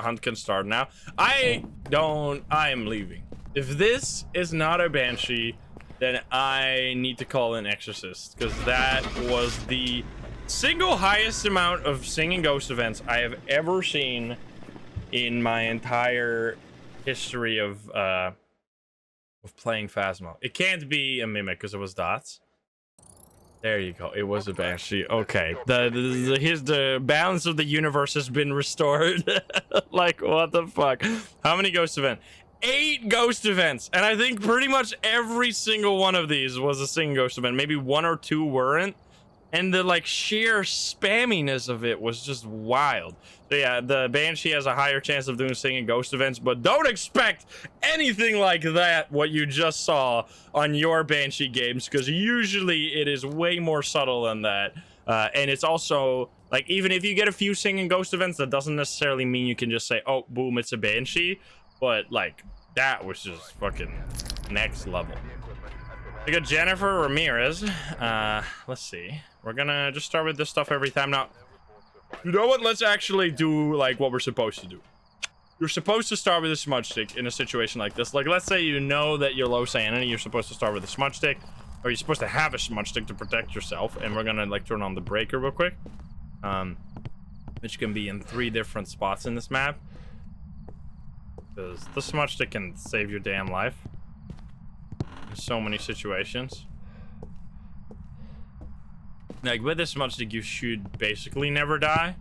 hunt can start now. I am leaving. If this is not a banshee, then I need to call an exorcist, because that was the single highest amount of singing ghost events I have ever seen in my entire history of playing Phasmo. It can't be a mimic because it was dots. There you go. It was a banshee. Okay. The balance of the universe has been restored. Like, what the fuck? How many ghost events? 8 ghost events, and I think pretty much every single one of these was a singing ghost event. Maybe 1 or 2 weren't, and the like sheer spamminess of it was just wild. So yeah, the banshee has a higher chance of doing singing ghost events, but don't expect anything like that what you just saw on your banshee games, because usually it is way more subtle than that. And it's also like, even if you get a few singing ghost events, that doesn't necessarily mean you can just say, oh boom, it's a banshee. But like, that was just fucking next level. We got Jennifer Ramirez. Let's see. We're gonna just start with this stuff every time. Now, you know what? Let's actually do like what we're supposed to do. You're supposed to start with a smudge stick in a situation like this. Like, let's say you know that you're low sanity. You're supposed to start with a smudge stick, or you're supposed to have a smudge stick to protect yourself. And we're gonna like turn on the breaker real quick, which can be in 3 different spots in this map. Because the smudge stick can save your damn life in so many situations. Like, with this smudge stick, you should basically never die.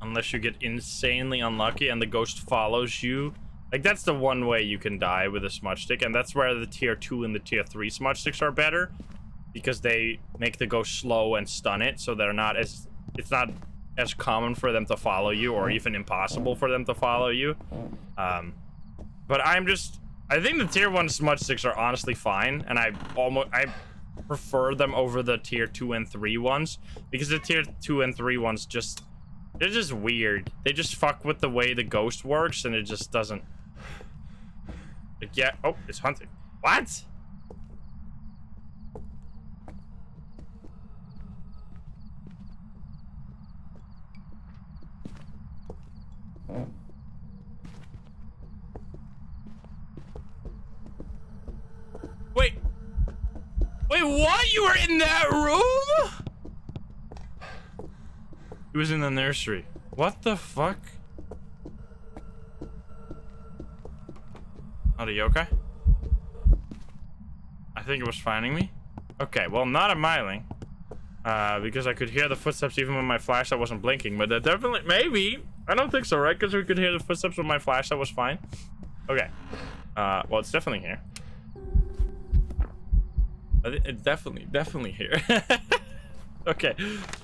Unless you get insanely unlucky and the ghost follows you. Like, that's the one way you can die with a smudge stick. And that's where the tier 2 and the tier 3 smudge sticks are better. Because they make the ghost slow and stun it. So they're not as... It's not as common for them to follow you, or even impossible for them to follow you. But I think the tier 1 smudge sticks are honestly fine, and I prefer them over the tier 2 and 3 ones, because the tier 2 and 3 ones they're just weird. They just fuck with the way the ghost works, and it just doesn't. Like, yeah, oh, it's hunting. What? Wait, what? You were in that room? He was in the nursery. What the fuck? Are you okay? I think it was finding me. Okay, well, not a miling. Because I could hear the footsteps even when my flashlight wasn't blinking. But definitely, maybe. I don't think so, right? Because we could hear the footsteps when my flashlight was fine. Okay. Well, it's definitely here. It's definitely here. Okay.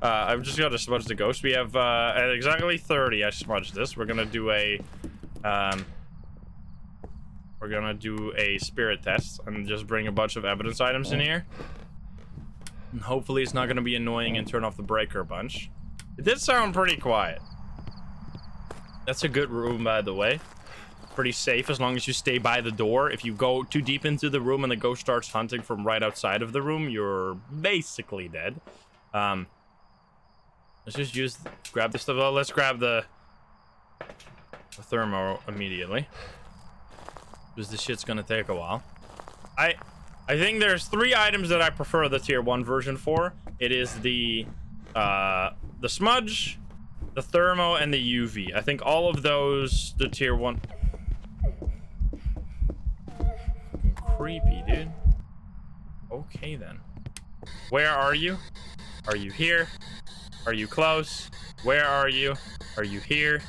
I'm just gonna smudge the ghost. We have at exactly 30. I smudged this. We're gonna do a spirit test and just bring a bunch of evidence items in here. And hopefully it's not gonna be annoying and turn off the breaker a bunch. It did sound pretty quiet. That's a good room, by the way. Pretty safe as long as you stay by the door. If you go too deep into the room and the ghost starts hunting from right outside of the room, you're basically dead. Let's just grab this stuff. Well, let's grab the thermo immediately, because this shit's gonna take a while. I think there's 3 items that I prefer the tier 1 version for. It is the smudge, the thermo, and the UV. I think all of those, the tier 1. Creepy, dude. Okay, then. Where are you? Are you here? Are you close? Where are you? Are you here?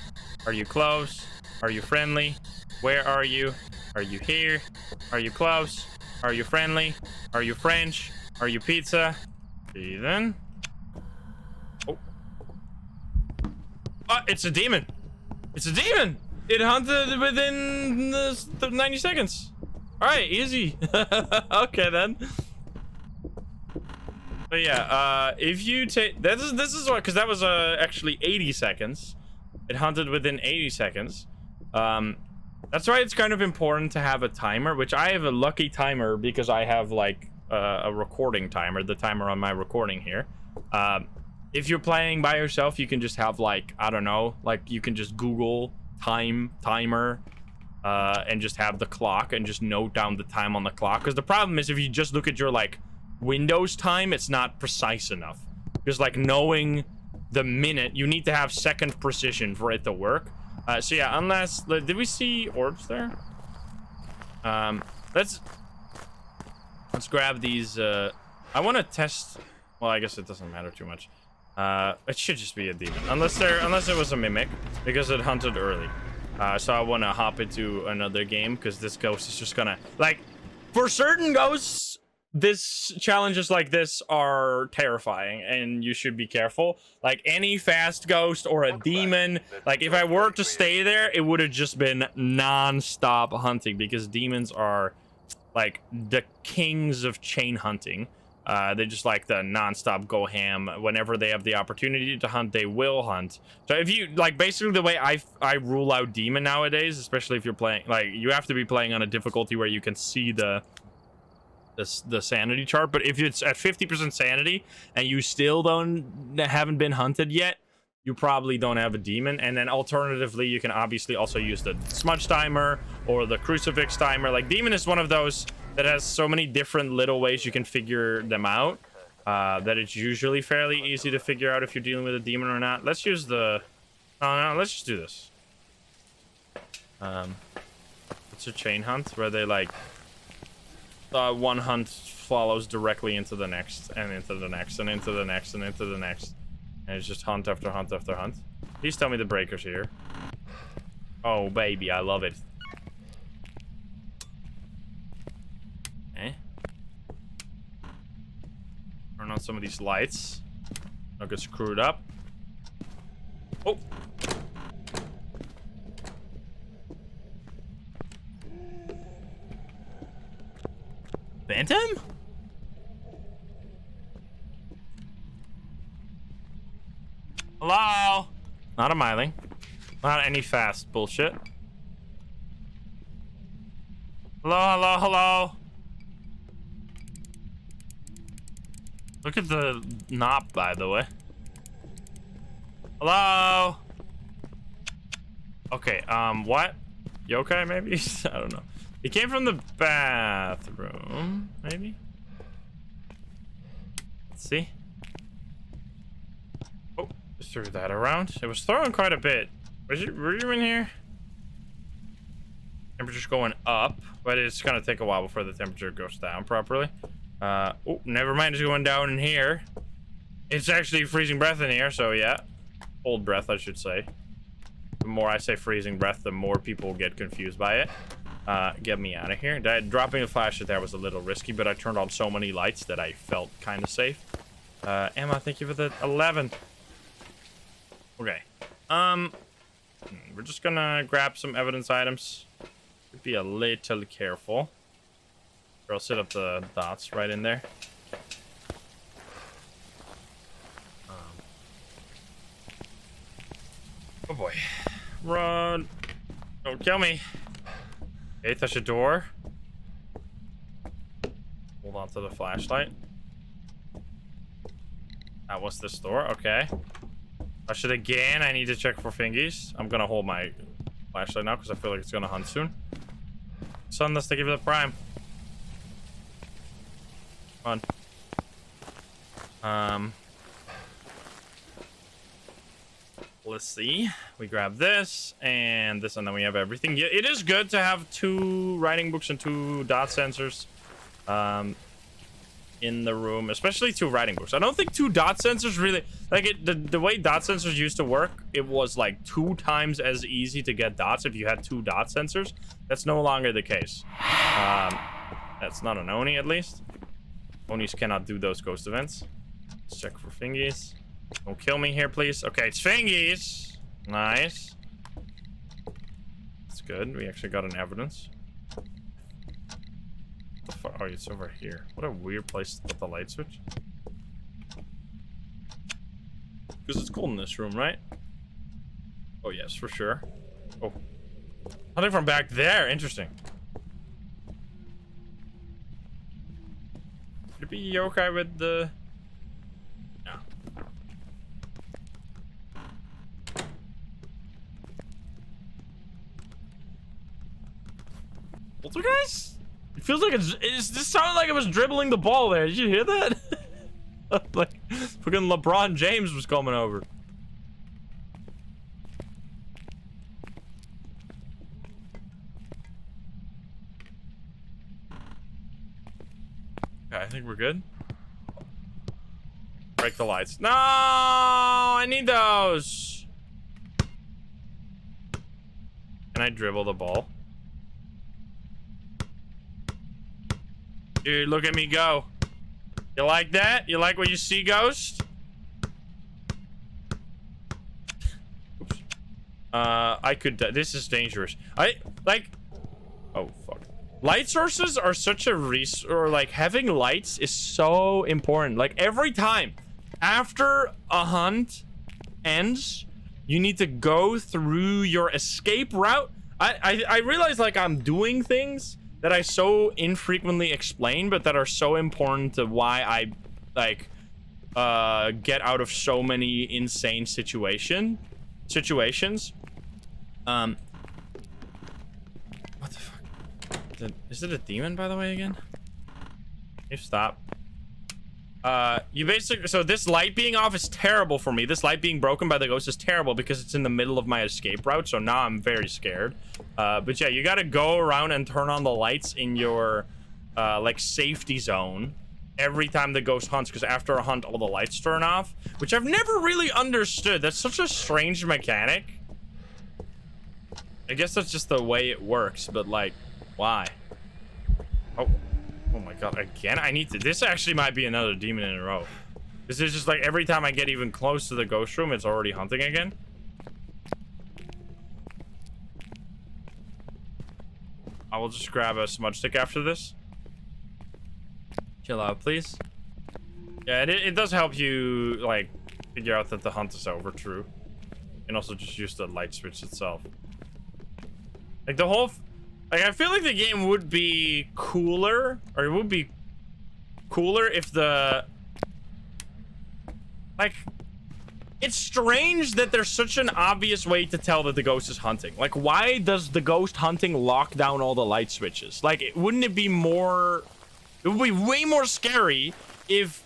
Are you close? Are you friendly? Where are you? Are you here? Are you close? Are you friendly? Are you French? Are you pizza? Then. Oh. It's a demon. It's a demon. It hunted within 90 seconds. All right, easy. Okay, then. But yeah, if you take this is what, because that was actually 80 seconds. It hunted within 80 seconds. That's why it's kind of important to have a timer, which I have a lucky timer because I have like a recording timer, the timer on my recording here. If you're playing by yourself, you can just have like, I don't know, like you can just Google timer and just have the clock and just note down the time on the clock. Because the problem is if you just look at your like Windows time, it's not precise enough. Just like knowing the minute, you need to have second precision for it to work. So yeah, unless did we see orbs there? Let's grab these. I want to test. Well, I guess it doesn't matter too much. It should just be a demon, unless it was a mimic, because it hunted early. So I want to hop into another game because this ghost is just gonna, like, for certain ghosts, challenges like this are terrifying and you should be careful. Like any fast ghost or a demon, like if I were to stay there, it would have just been non-stop hunting because demons are like the kings of chain hunting. They just like the non-stop go ham. Whenever they have the opportunity to hunt, they will hunt. So if you like, basically the way I rule out demon nowadays, especially if you're playing, like you have to be playing on a difficulty where you can see the sanity chart. But if it's at 50% sanity and you still haven't been hunted yet, you probably don't have a demon. And then alternatively, you can obviously also use the smudge timer or the crucifix timer. Like demon is one of those that has so many different little ways you can figure them out, that it's usually fairly easy to figure out if you're dealing with a demon or not. Let's use the... no, let's just do this. It's a chain hunt where they like... one hunt follows directly into the next, and into the next, and into the next, and into the next. And it's just hunt after hunt after hunt. Please tell me the breaker's here. Oh, baby, I love it. Turn on some of these lights. Don't get screwed up. Oh. Phantom? Hello? Not a miling. Not any fast bullshit. Hello, hello, hello. Look at the knob, by the way. Hello? Okay, what? Yokai, maybe? I don't know. He came from the bathroom, maybe? Let's see. Oh, just threw that around. It was throwing quite a bit. Were you in here? Temperature's going up, but it's gonna take a while before the temperature goes down properly. Oh, never mind, it's going down in here. It's actually freezing breath in here, so yeah. Cold breath, I should say. The more I say freezing breath, the more people get confused by it. Get me out of here. Dropping a flashlight there was a little risky, but I turned on so many lights that I felt kind of safe. Emma, thank you for the 11. Okay. We're just gonna grab some evidence items. Be a little careful. Or I'll set up the dots right in there. Oh boy. Run. Don't kill me. Okay, touch a door. Hold on to the flashlight. That was this door. Okay. Touch it again. I need to check for fingies. I'm gonna hold my flashlight now because I feel like it's gonna hunt soon. Son, let's take it to the prime. Come on. Let's see. We grab this and this, and then we have everything. Yeah, it is good to have 2 writing books and 2 dot sensors in the room, especially 2 writing books. I don't think 2 dot sensors really like it. The way dot sensors used to work, it was like 2 times as easy to get dots if you had 2 dot sensors. That's no longer the case. That's not an Oni, at least. Onis cannot do those ghost events. Let's check for thingies. Don't kill me here, please. Okay, it's fingies. Nice. That's good. We actually got an evidence. What the fuck? Oh, it's over here. What a weird place to put the light switch. Because it's cold in this room, right? Oh, yes, for sure. Oh. Something from back there. Interesting. Could it be yokai with the... No. Poltergeist? It feels like it's this sounded like it was dribbling the ball there. Did you hear that? Like fucking LeBron James was coming over. Okay, I think we're good. Break the lights. No, I need those. Can I dribble the ball? Dude, look at me go. You like that? You like what you see, Ghost? Oops. I could... This is dangerous. I, like... Oh, fuck. Light sources are such a resource... Or, like, having lights is so important. Like, every time after a hunt ends, you need to go through your escape route. I realize, like, I'm doing things that I so infrequently explain, but that are so important to why I, like, get out of so many insane situations. What the fuck? Is it a demon, by the way, again? Can you stop? You basically... So this light being off is terrible for me. This light being broken by the ghost is terrible because it's in the middle of my escape route, so now I'm very scared. But yeah, you gotta go around and turn on the lights in your, like, safety zone every time the ghost hunts, because after a hunt, all the lights turn off, which I've never really understood. That's such a strange mechanic. I guess that's just the way it works, but, like, why? Oh my god, again? I need to... This actually might be another demon in a row. This is just like every time I get even close to the ghost room, it's already hunting again. I will just grab a smudge stick after this. Chill out, please. Yeah, it does help you, like, figure out that the hunt is over, true. And also just use the light switch itself. Like, the whole... Like, I feel like the game would be cooler, or it would be cooler if the... Like, it's strange that there's such an obvious way to tell that the ghost is hunting. Like, why does the ghost hunting lock down all the light switches? Like, wouldn't it be more... It would be way more scary if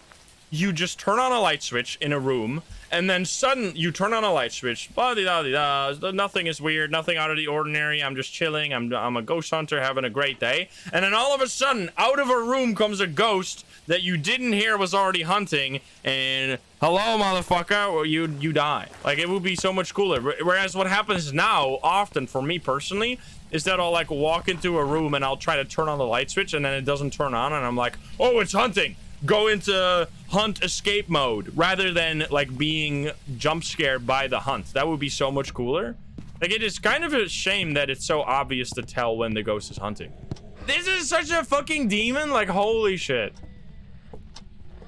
you just turn on a light switch in a room, and then suddenly you turn on a light switch, blah-de-da-de-da, nothing is weird, nothing out of the ordinary, I'm just chilling, I'm a ghost hunter having a great day, and then all of a sudden, out of a room comes a ghost that you didn't hear was already hunting, and hello, motherfucker, or you die. Like, it would be so much cooler. Whereas what happens now, often, for me personally, is that I'll, like, walk into a room and I'll try to turn on the light switch, and then it doesn't turn on, and I'm like, oh, it's hunting. Go into hunt escape mode rather than, like, being jump scared by the hunt. That would be so much cooler. Like, it is kind of a shame that it's so obvious to tell when the ghost is hunting. This is such a fucking demon. Like, holy shit.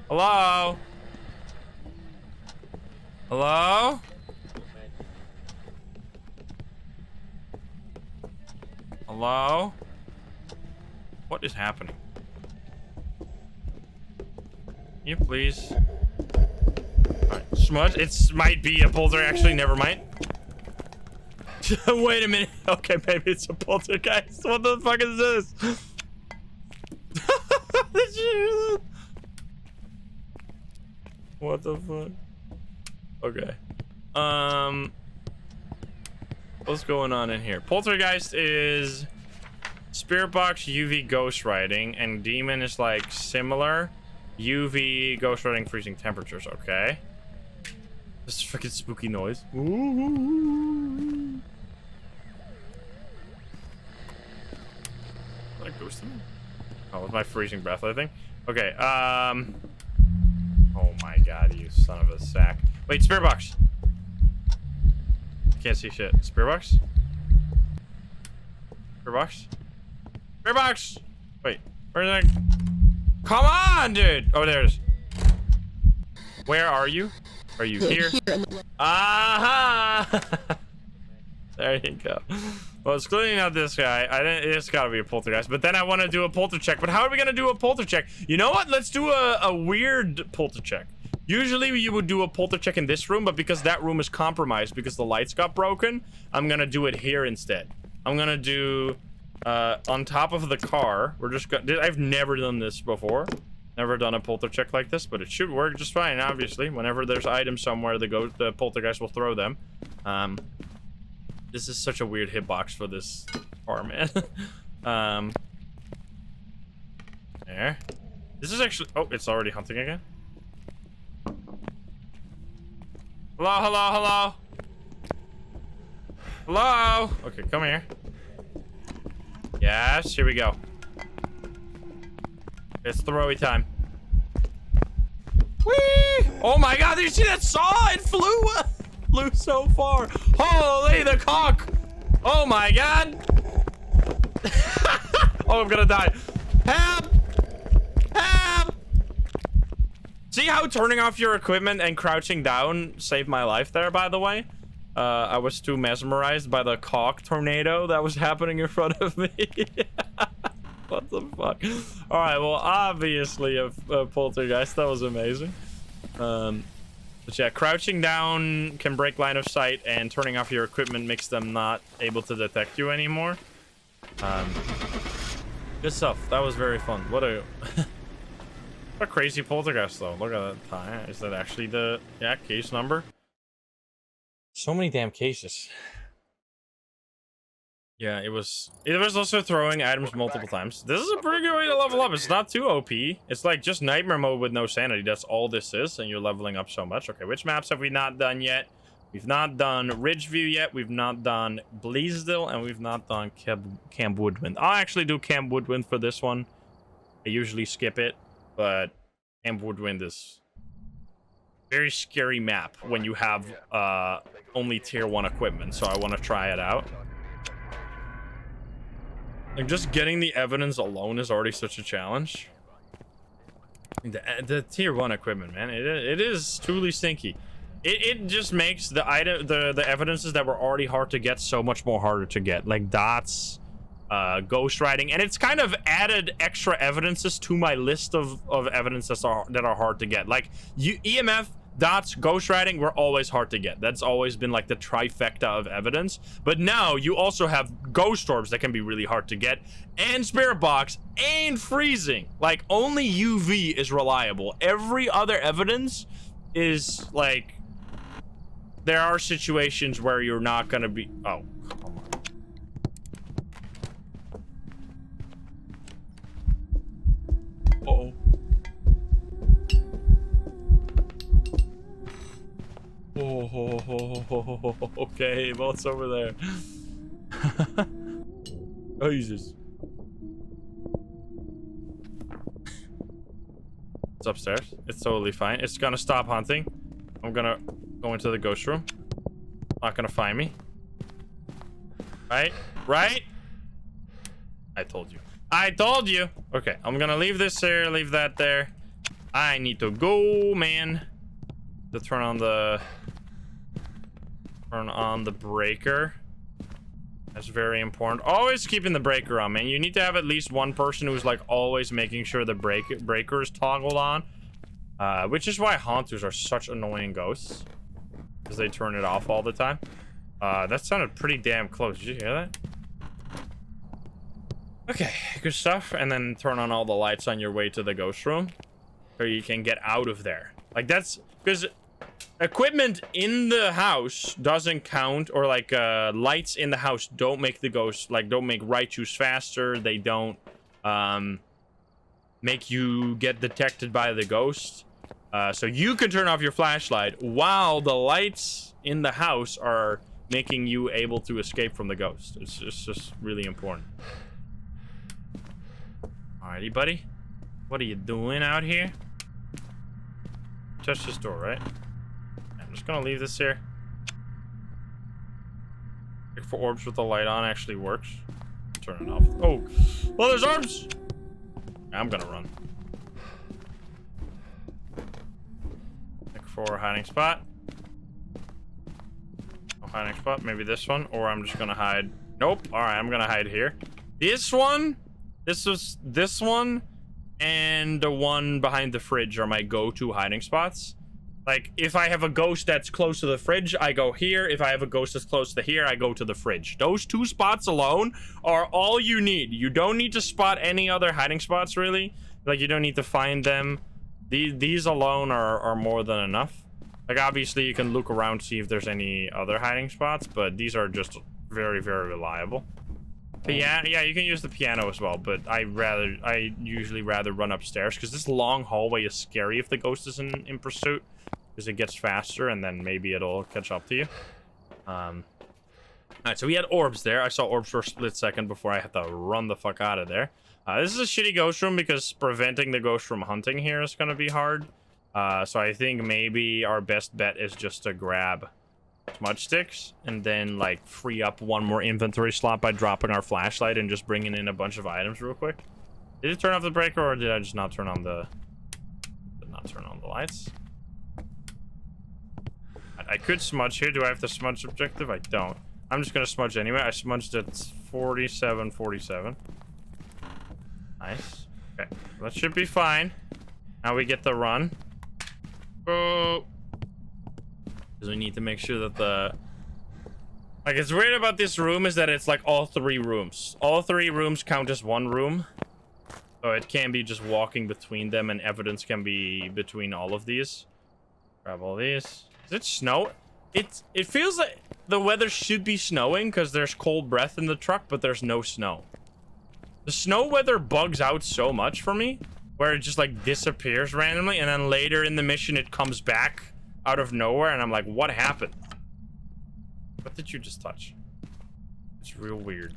Hello? Hello? Hello? What is happening? You please. Alright, smudge. It might be a polter. Actually, never mind. Wait a minute. Okay, maybe it's a poltergeist. What the fuck is this? Did you hear that? What the fuck? Okay. What's going on in here? Poltergeist is Spirit Box, UV, Ghost Riding, and Demon is like similar. UV, Ghost Riding, freezing temperatures. Okay. This is freaking spooky noise. Like ghost in it? Oh, with my freezing breath, I think. Okay. Oh my god, you son of a sack. Wait, Spirit Box. Can't see shit. Spirit Box? Spirit Box? Spirit Box! Wait, where's that? Come on, dude! Oh, there it is. Where are you? Are you here? Aha! There you go. Well, it's clearly not this guy. It's gotta be a poltergeist. But then I want to do a polter check. But how are we gonna do a polter check? You know what? Let's do a weird polter check. Usually you would do a polter check in this room, but because that room is compromised because the lights got broken, I'm gonna do it here instead. I'm gonna do on top of the car. I've never done this before. Never done a polter check like this, but it should work just fine. Obviously, whenever there's items somewhere, the poltergeist will throw them. This is such a weird hitbox for this car, man. There. This is actually. Oh, it's already hunting again. Hello, hello, hello. Hello. Okay, come here. Yes, here we go. It's throwy time. Whee! Oh my god, did you see that saw? It flew so far. Holy the cock! Oh my god! Oh, I'm gonna die. Help! Help! See how turning off your equipment and crouching down saved my life there, by the way? I was too mesmerized by the cock tornado that was happening in front of me. What the fuck? All right, well, obviously a poltergeist. That was amazing. But yeah, crouching down can break line of sight, and turning off your equipment makes them not able to detect you anymore. Good stuff. That was very fun. What a what a crazy poltergeist, though. Look at that time. Is that actually the case number? So many damn cases. Yeah, it was also throwing items multiple times. This is a pretty good way to level up. It's not too OP. It's like just nightmare mode with no sanity. That's all this is, and you're leveling up so much. Okay, which maps have we not done yet? We've not done Ridgeview yet. We've not done Bleasdale, and we've not done Camp Woodwind. I'll actually do Camp Woodwind for this one. I usually skip it, but Camp Woodwind is very scary map when you have only tier 1 equipment, so I want to try it out. Like, just getting the evidence alone is already such a challenge. The tier 1 equipment, man, it is truly stinky. It just makes the evidences that were already hard to get so much more harder to get, like dots, ghost riding, and it's kind of added extra evidences to my list of evidences that are hard to get. Like EMF, dots, ghost riding were always hard to get. That's always been like the trifecta of evidence. But now you also have ghost orbs that can be really hard to get, and spirit box, and freezing. Like, only UV is reliable. Every other evidence is like, there are situations where you're not gonna be. Oh, come on. Uh-oh. Oh, okay, what's over there? Oh, Jesus. It's upstairs. It's totally fine. It's gonna stop hunting. I'm gonna go into the ghost room. Not gonna find me. Right? Right? I told you. I told you. Okay, I'm gonna leave this here, leave that there. I need to go, man. To turn on the breaker. That's very important. Always keeping the breaker on, man. You need to have at least one person who's like always making sure the breaker is toggled on. Which is why haunters are such annoying ghosts, because they turn it off all the time. That sounded pretty damn close. Did you hear that? Okay, good stuff. And then turn on all the lights on your way to the ghost room, so you can get out of there. Like, that's because equipment in the house doesn't count, or like lights in the house don't make the ghost, like, don't make Raichus faster. They don't make you get detected by the ghost. So you can turn off your flashlight while the lights in the house are making you able to escape from the ghost. It's just really important. Alrighty, buddy. What are you doing out here? Touch this door, right? I'm just gonna leave this here. Look for orbs with the light on actually works. Turn it off. Oh, well, there's orbs. I'm gonna run. Look for a hiding spot. No hiding spot. Maybe this one, or I'm just gonna hide. Nope. All right, I'm gonna hide here. This one. This one, and the one behind the fridge are my go-to hiding spots. Like, if I have a ghost that's close to the fridge, I go here. If I have a ghost that's close to here, I go to the fridge. Those two spots alone are all you need. You don't need to spot any other hiding spots, really. Like, you don't need to find them. These alone are more than enough. Like, obviously, you can look around, see if there's any other hiding spots, but these are just very, very reliable. Yeah, you can use the piano as well, but I usually rather run upstairs because this long hallway is scary if the ghost is in pursuit, because it gets faster and then maybe it'll catch up to you. Alright, so we had orbs there. I saw orbs for a split second before I had to run the fuck out of there. This is a shitty ghost room because preventing the ghost from hunting here is gonna be hard. So I think maybe our best bet is just to grab smudge sticks and then like free up one more inventory slot by dropping our flashlight and just bringing in a bunch of items real quick. Did it turn off the breaker, or did I just not turn on the lights? I could smudge here. Do I have the smudge objective? I don't. I'm just gonna smudge anyway. I smudged at 47. Nice. Okay, that should be fine. Now we get the run. Oh. Because we need to make sure that the... Like, it's weird about this room is that it's like all three rooms. All three rooms count as one room. So it can be just walking between them, and evidence can be between all of these. Grab all these. Is it snow? It feels like the weather should be snowing because there's cold breath in the truck, but there's no snow. The snow weather bugs out so much for me, where it just like disappears randomly, and then later in the mission it comes back out of nowhere, and I'm like, what happened? What did you just touch? It's real weird.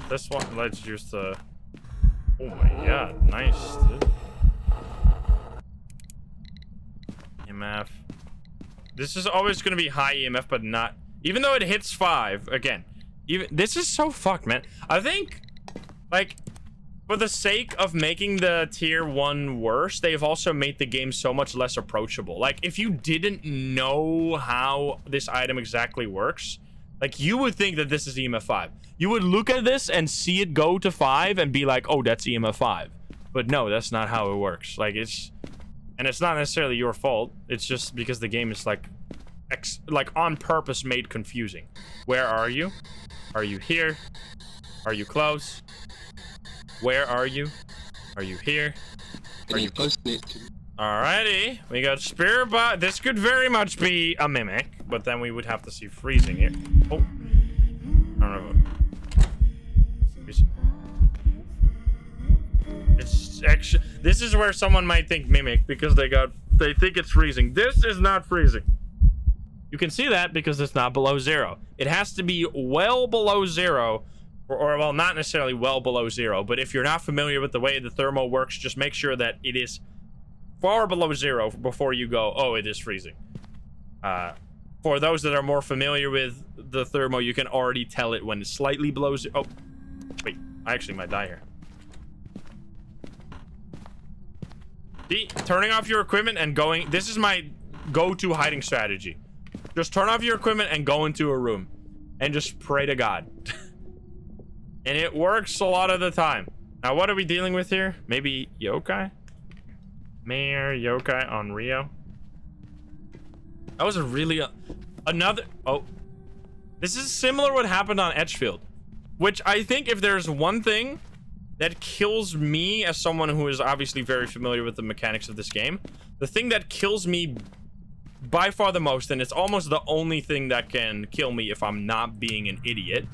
This one, let's use the... Oh my god, nice, dude. EMF. This is always going to be high EMF, but not... Even though it hits 5, again, even this is so fucked, man. I think, like, for the sake of making the tier 1 worse, they've also made the game so much less approachable. Like, if you didn't know how this item exactly works, like, you would think that this is EMF 5. You would look at this and see it go to 5 and be like, oh, that's EMF 5. But no, that's not how it works. Like, it's... And it's not necessarily your fault. It's just because the game is, like, on purpose made confusing. Where are you? Are you here? Are you close? Where are you? Are you here? Are you close? Alrighty, we got spirit bot. This could very much be a mimic, but then we would have to see freezing here. Oh, I don't know. It's actually, this is where someone might think mimic because they think it's freezing. This is not freezing. You can see that because it's not below 0. It has to be well below 0. Or, well, not necessarily well below 0, but if you're not familiar with the way the thermo works, just make sure that it is far below 0 before you go, oh, it is freezing. For those that are more familiar with the thermo, you can already tell it when it's slightly below 0. Oh, wait, I actually might die here. See, turning off your equipment and going, this is my go-to hiding strategy. Just turn off your equipment and go into a room and just pray to God. And it works a lot of the time. Now, what are we dealing with here? Maybe yokai? Mayor yokai on Rio. That was a really... another... Oh. This is similar what happened on Edgefield. Which I think if there's one thing that kills me as someone who is obviously very familiar with the mechanics of this game. The thing that kills me by far the most, and it's almost the only thing that can kill me if I'm not being an idiot,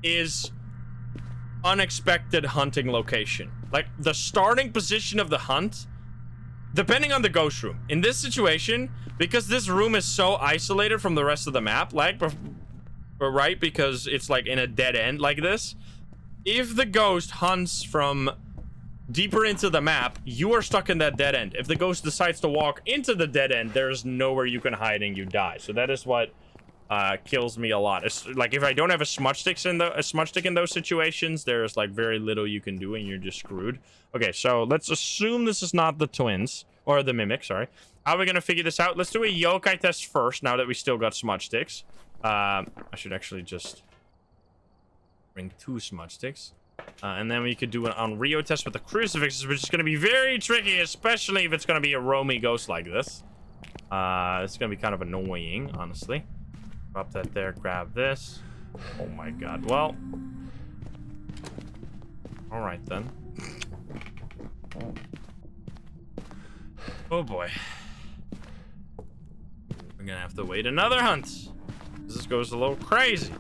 is unexpected hunting location. Like, the starting position of the hunt, depending on the ghost room. In this situation, because this room is so isolated from the rest of the map, like, right, because it's like in a dead end like this, if the ghost hunts from deeper into the map, you are stuck in that dead end. If the ghost decides to walk into the dead end, there's nowhere you can hide and you die. So that is what kills me a lot. It's like, if I don't have a smudge stick in those situations, there's like very little you can do and you're just screwed. Okay, so let's assume this is not the twins, or the mimic, sorry. How are we gonna figure this out? Let's do a yokai test first, now that we still got smudge sticks. I should actually just bring 2 smudge sticks. And then we could do an Onryo test with the crucifixes, which is going to be very tricky, especially if it's going to be a roamy ghost like this. It's going to be kind of annoying, honestly. Drop that there, grab this. Oh my god, well. Alright then. Oh boy. We're going to have to wait another hunt. This goes a little crazy.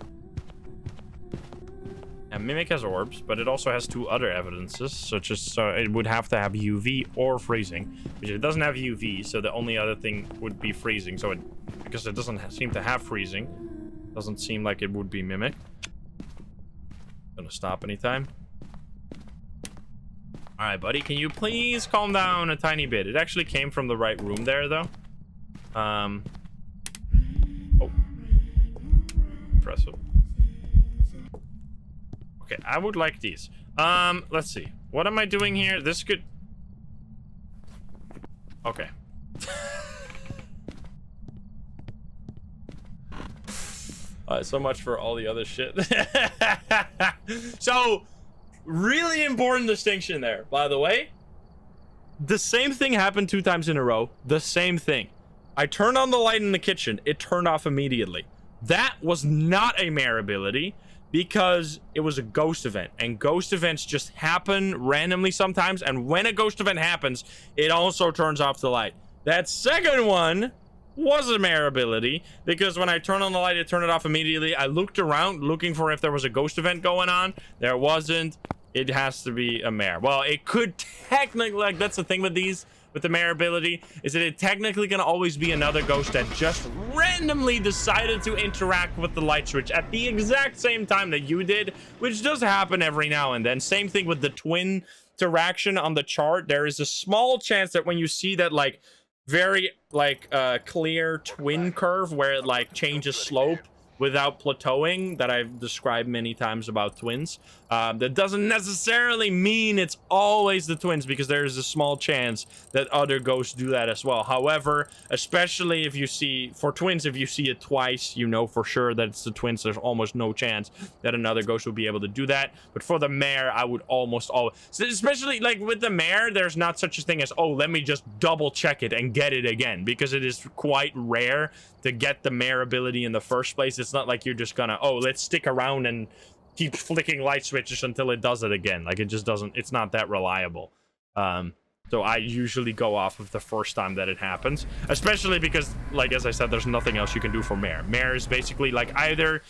And Mimic has orbs, but it also has 2 other evidences, such as it would have to have UV or freezing, which it doesn't have UV, so the only other thing would be freezing. So because it doesn't seem to have freezing, doesn't seem like it would be Mimic. Gonna stop anytime. All right, buddy, can you please calm down a tiny bit? It actually came from the right room there, though. Oh, impressive. Okay, I would like these. Let's see. What am I doing here? This could... Okay. So much for all the other shit. So, really important distinction there, by the way. The same thing happened 2 times in a row. The same thing. I turned on the light in the kitchen. It turned off immediately. That was not a mare ability, because it was a ghost event, and ghost events just happen randomly sometimes, and when a ghost event happens, it also turns off the light. That second one was a mare ability, because when I turned on the light, it turned it off immediately. I looked around looking for if there was a ghost event going on. There wasn't. It has to be a mare. Well, it could technically, like, that's the thing with these, with the mare ability, is that it technically can always be another ghost that just randomly decided to interact with the light switch at the exact same time that you did, which does happen every now and then. Same thing with the twin interaction on the chart. There is a small chance that when you see that, like, very, like, clear twin curve where it, like, changes slope without plateauing, that I've described many times about twins, that doesn't necessarily mean it's always the twins, because there's a small chance that other ghosts do that as well. However, especially if you see, for twins, if you see it twice, you know for sure that it's the twins. There's almost no chance that another ghost will be able to do that. But for the mare, I would almost always, especially like with the mare, there's not such a thing as, oh, let me just double check it and get it again, because it is quite rare to get the mare ability in the first place. It's not like you're just gonna, oh, let's stick around and keep flicking light switches until it does it again. Like, it just doesn't, it's not that reliable. So I usually go off of the first time that it happens, especially because, like, as I said, there's nothing else you can do for mare. Mare is basically like, either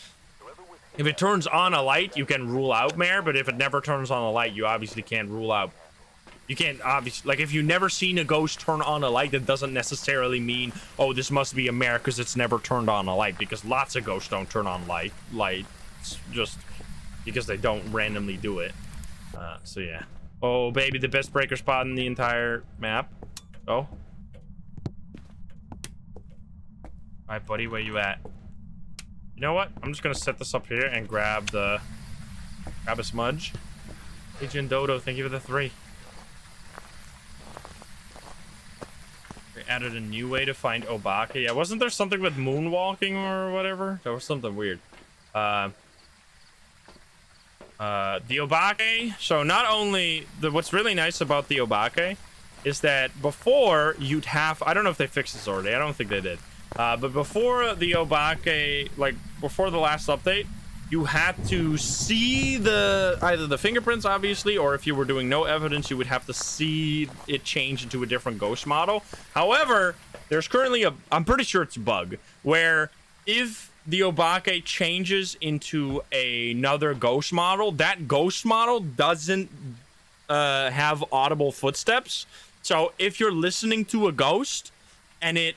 if it turns on a light, you can rule out mare, but if it never turns on a light, you obviously can't rule out. You can't obviously, like, if you've never seen a ghost turn on a light, that doesn't necessarily mean, oh, this must be a mare because it's never turned on a light, because lots of ghosts don't turn on lights just because they don't randomly do it. So yeah. Oh, baby, the best breaker spot in the entire map. Oh. All right, buddy, where you at? You know what? I'm just gonna set this up here and grab a smudge. Agent Dodo, thank you for the 3. We added a new way to find Obake. Yeah, wasn't there something with moonwalking or whatever? There was something weird. The Obake, so not only what's really nice about the Obake is that before you'd have, I don't know if they fixed this already, I don't think they did, but before the Obake, like before the last update, you had to see either the fingerprints, obviously, or if you were doing no evidence, you would have to see it change into a different ghost model. However, there's currently I'm pretty sure it's a bug, where if the Obake changes into another ghost model, that ghost model doesn't have audible footsteps. So if you're listening to a ghost and it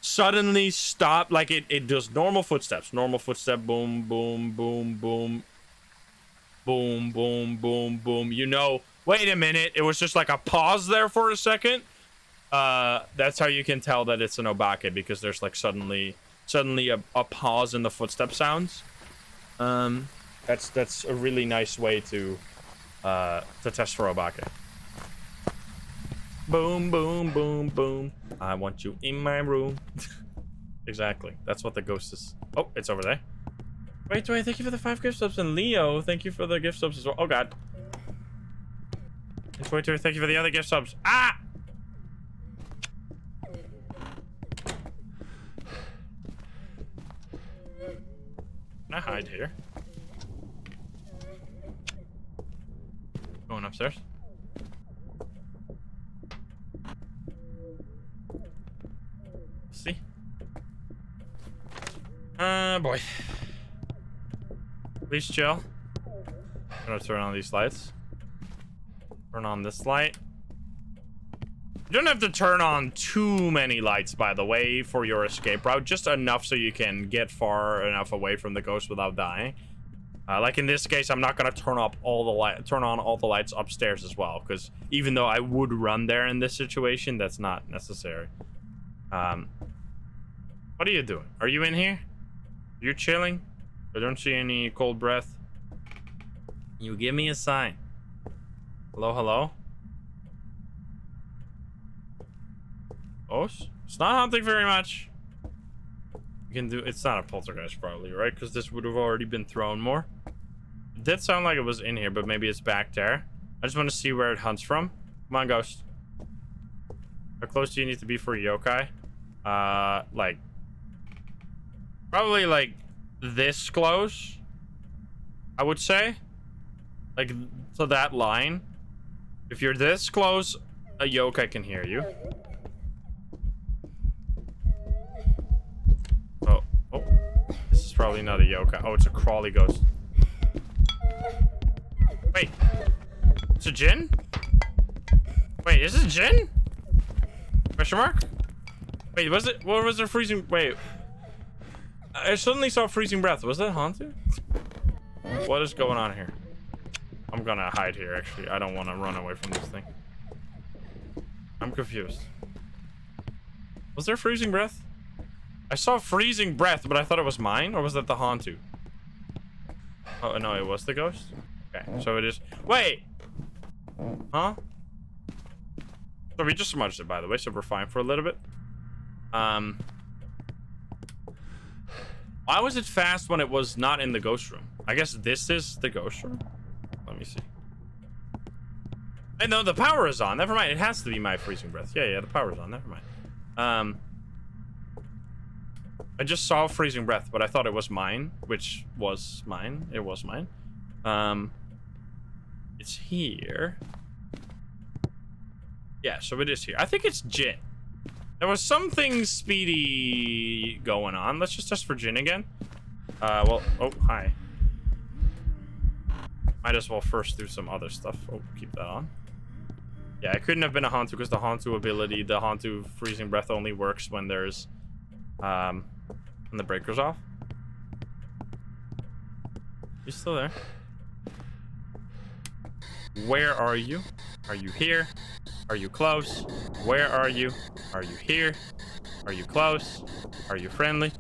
suddenly stop, like it does normal footstep, boom, boom, boom, boom, boom, boom, boom, boom, you know, wait a minute, it was just like a pause there for a second. That's how you can tell that it's an Obake, because there's like suddenly a pause in the footstep sounds. That's a really nice way to test for Obake. Boom, boom, boom, boom. I want you in my room. Exactly. That's what the ghost is. Oh, it's over there. Wait, thank you for the 5 gift subs. And Leo, thank you for the gift subs as well. Oh, God. And Twitter, thank you for the other gift subs. Ah! Can I hide here? Going upstairs. See? Boy. Please chill. I'm gonna turn on these lights. Turn on this light. You don't have to turn on too many lights, by the way, for your escape route. Just enough so you can get far enough away from the ghost without dying. Like in this case, I'm not gonna turn on all the lights upstairs as well, because even though I would run there in this situation, that's not necessary. What are you doing? Are you in here? You're chilling? I don't see any cold breath. You give me a sign. Hello, hello? Oh, it's not hunting very much. You can do, it's not a poltergeist probably, right? Because this would have already been thrown more. It did sound like it was in here, but maybe it's back there. I just want to see where it hunts from. Come on, ghost. How close do you need to be for a yokai? Like, probably like this close, I would say. Like, to that line. If you're this close, a yokai can hear you. Oh, this is probably not a yokai. Oh, it's a crawly ghost. Wait, it's a Jinn? Wait, is it Jinn? Question mark? Wait, was it? What was there freezing? Wait, I suddenly saw freezing breath. Was that Hantu? What is going on here? I'm gonna hide here, actually. I don't want to run away from this thing. I'm confused. Was there freezing breath? I saw freezing breath, but I thought it was mine, or was that the Hantu? Oh, no, it was the ghost? Okay, so it is. Wait! Huh? So we just smudged it, by the way, so we're fine for a little bit. Why was it fast when it was not in the ghost room? I guess this is the ghost room? Let me see. Hey, no, the power is on. Never mind. It has to be my freezing breath. Yeah, the power is on. Never mind. I just saw freezing breath, but I thought it was mine, which was mine. It was mine. It's here. Yeah, so it is here. I think it's Jinn. There was something speedy going on. Let's just test for Jinn again. Well, oh, hi. Might as well first do some other stuff. Oh, keep that on. Yeah, it couldn't have been a Hantu because the Hantu ability, the Hantu freezing breath only works when there's, when the breaker's off. You still there? Where are you? Are you here? Are you close? Where are you? Are you here? Are you close? Are you friendly?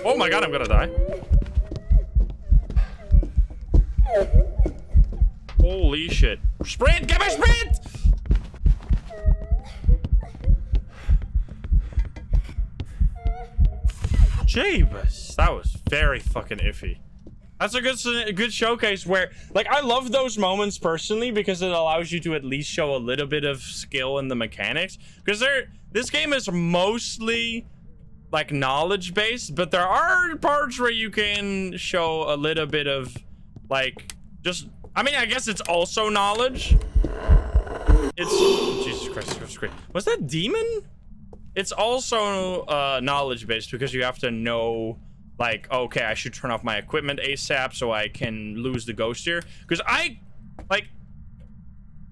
Oh my god, I'm gonna die. Holy shit. Sprint! Get my sprint! Jeebus. That was very fucking iffy. That's a good showcase where, like, I love those moments personally because it allows you to at least show a little bit of skill in the mechanics. Because this game is mostly like knowledge based, but there are parts where you can show a little bit of like just, I mean, I guess it's also knowledge. It's Jesus Christ. Was that demon? It's also knowledge based because you have to know like, okay, I should turn off my equipment ASAP so I can lose the ghost here, because I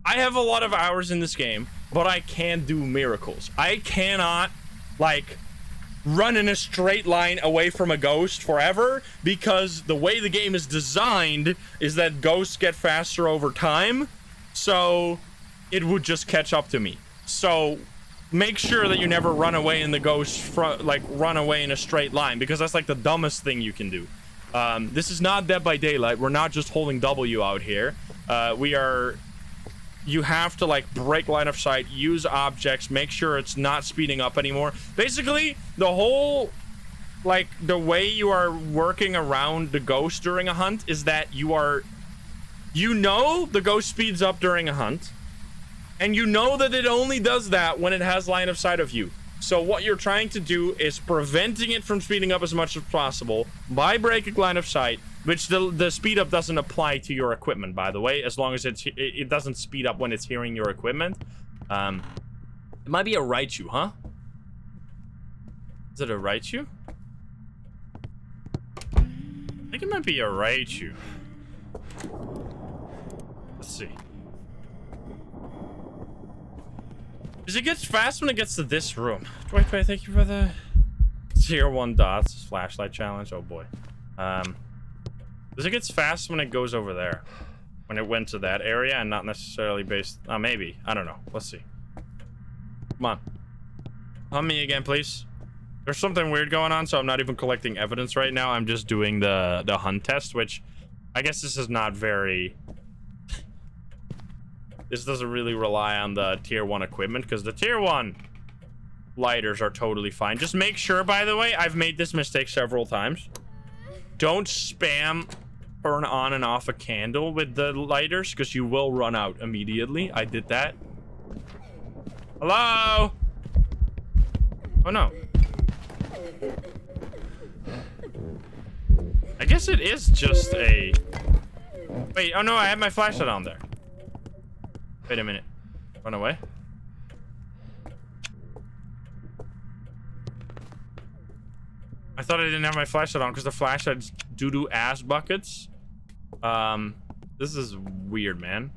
have a lot of hours in this game, but I can't do miracles. I cannot like run in a straight line away from a ghost forever, because the way the game is designed is that ghosts get faster over time, so it would just catch up to me. So make sure that you never run away in the ghost like run away in a straight line, because that's like the dumbest thing you can do. This is not Dead by Daylight. We're not just holding W out here. You have to like break line of sight, use objects, make sure it's not speeding up anymore. Basically, the whole, like, the way you are working around the ghost during a hunt is that you know the ghost speeds up during a hunt, and you know that it only does that when it has line of sight of you. So what you're trying to do is preventing it from speeding up as much as possible by breaking line of sight, which the speed up doesn't apply to your equipment, by the way, as long as it doesn't speed up when it's hearing your equipment. It might be a Raichu, huh? Is it a Raichu? I think it might be a Raichu. Let's see. Because it gets fast when it gets to this room. Wait, thank you for the tier 1 dots flashlight challenge. Oh boy. Because it gets fast when it goes over there. When it went to that area and not necessarily based... maybe. I don't know. Let's see. Come on. Hunt me again, please. There's something weird going on, so I'm not even collecting evidence right now. I'm just doing the hunt test, which I guess this is not very... This doesn't really rely on the tier 1 equipment, because the tier 1 lighters are totally fine. Just make sure, by the way, I've made this mistake several times. Don't spam turn on and off a candle with the lighters, because you will run out immediately. I did that. Hello? Oh no. I guess it is just a... Wait, oh no, I have my flashlight on there. Wait a minute. Run away. I thought I didn't have my flashlight on because the flashlight's doo-doo ass buckets. This is weird, man.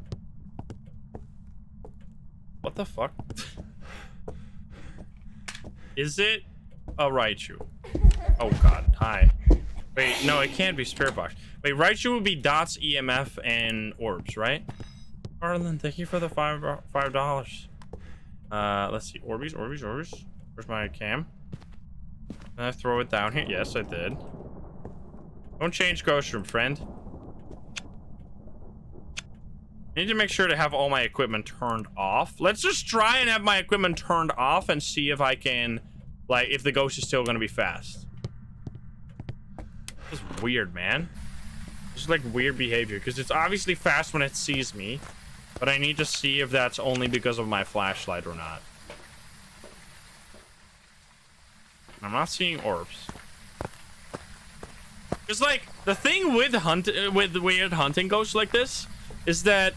What the fuck? Is it a Raichu? Oh god, hi. Wait, no, it can't be Spirit Box. Wait, Raichu would be dots, EMF, and orbs, right? Arlen, thank you for the $5. Let's see. Orbeez. Where's my cam? Can I throw it down here? Yes, I did. Don't change ghost room, friend. I need to make sure to have all my equipment turned off. Let's just try and have my equipment turned off and see if I can, like, if the ghost is still gonna be fast. This is weird, man. This is like weird behavior, because it's obviously fast when it sees me. But I need to see if that's only because of my flashlight or not. I'm not seeing orbs. It's like, the thing with weird hunting ghosts like this is that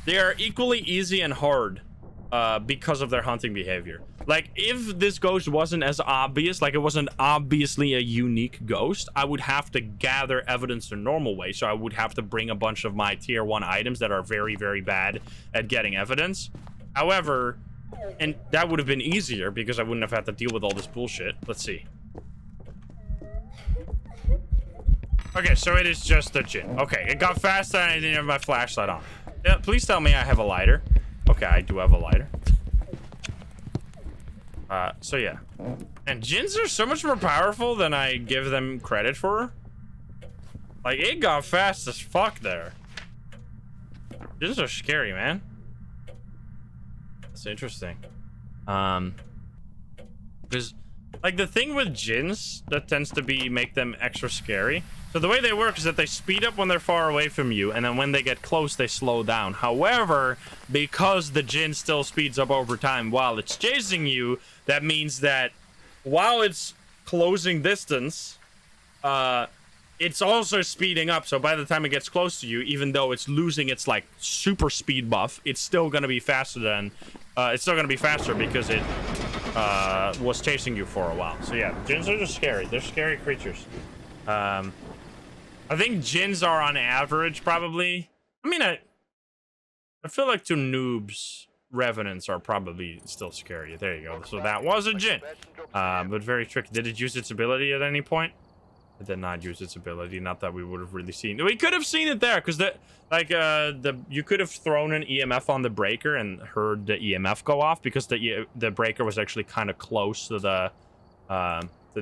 they are equally easy and hard because of their hunting behavior. Like, if this ghost wasn't as obvious, like it wasn't obviously a unique ghost, I would have to gather evidence the normal way. So I would have to bring a bunch of my tier 1 items that are very, very bad at getting evidence. However, and that would have been easier because I wouldn't have had to deal with all this bullshit. Let's see. Okay, so it is just a Jinn. Okay, it got faster and I didn't have my flashlight on. Yeah, please tell me I have a lighter. Okay, I do have a lighter. So yeah. And Jinns are so much more powerful than I give them credit for. Like, it got fast as fuck there. Jinns are scary, man. That's interesting. Because, like, the thing with Jinns that tends to make them extra scary. So the way they work is that they speed up when they're far away from you, and then when they get close, they slow down. However, because the Jinn still speeds up over time while it's chasing you, that means that while it's closing distance, it's also speeding up. So by the time it gets close to you, even though it's losing its like super speed buff, it's still gonna be faster than because it was chasing you for a while. So yeah, Djinns are just scary. They're scary creatures. I think Djinns are on average probably. I mean, I feel like to noobs, Revenants are probably still scary. There you go. So that was a Djinn, but very tricky. Did it use its ability at any point? It did not use its ability. Not that we would have really seen. We could have seen it there because you could have thrown an EMF on the breaker and heard the EMF go off because the breaker was actually kind of close to the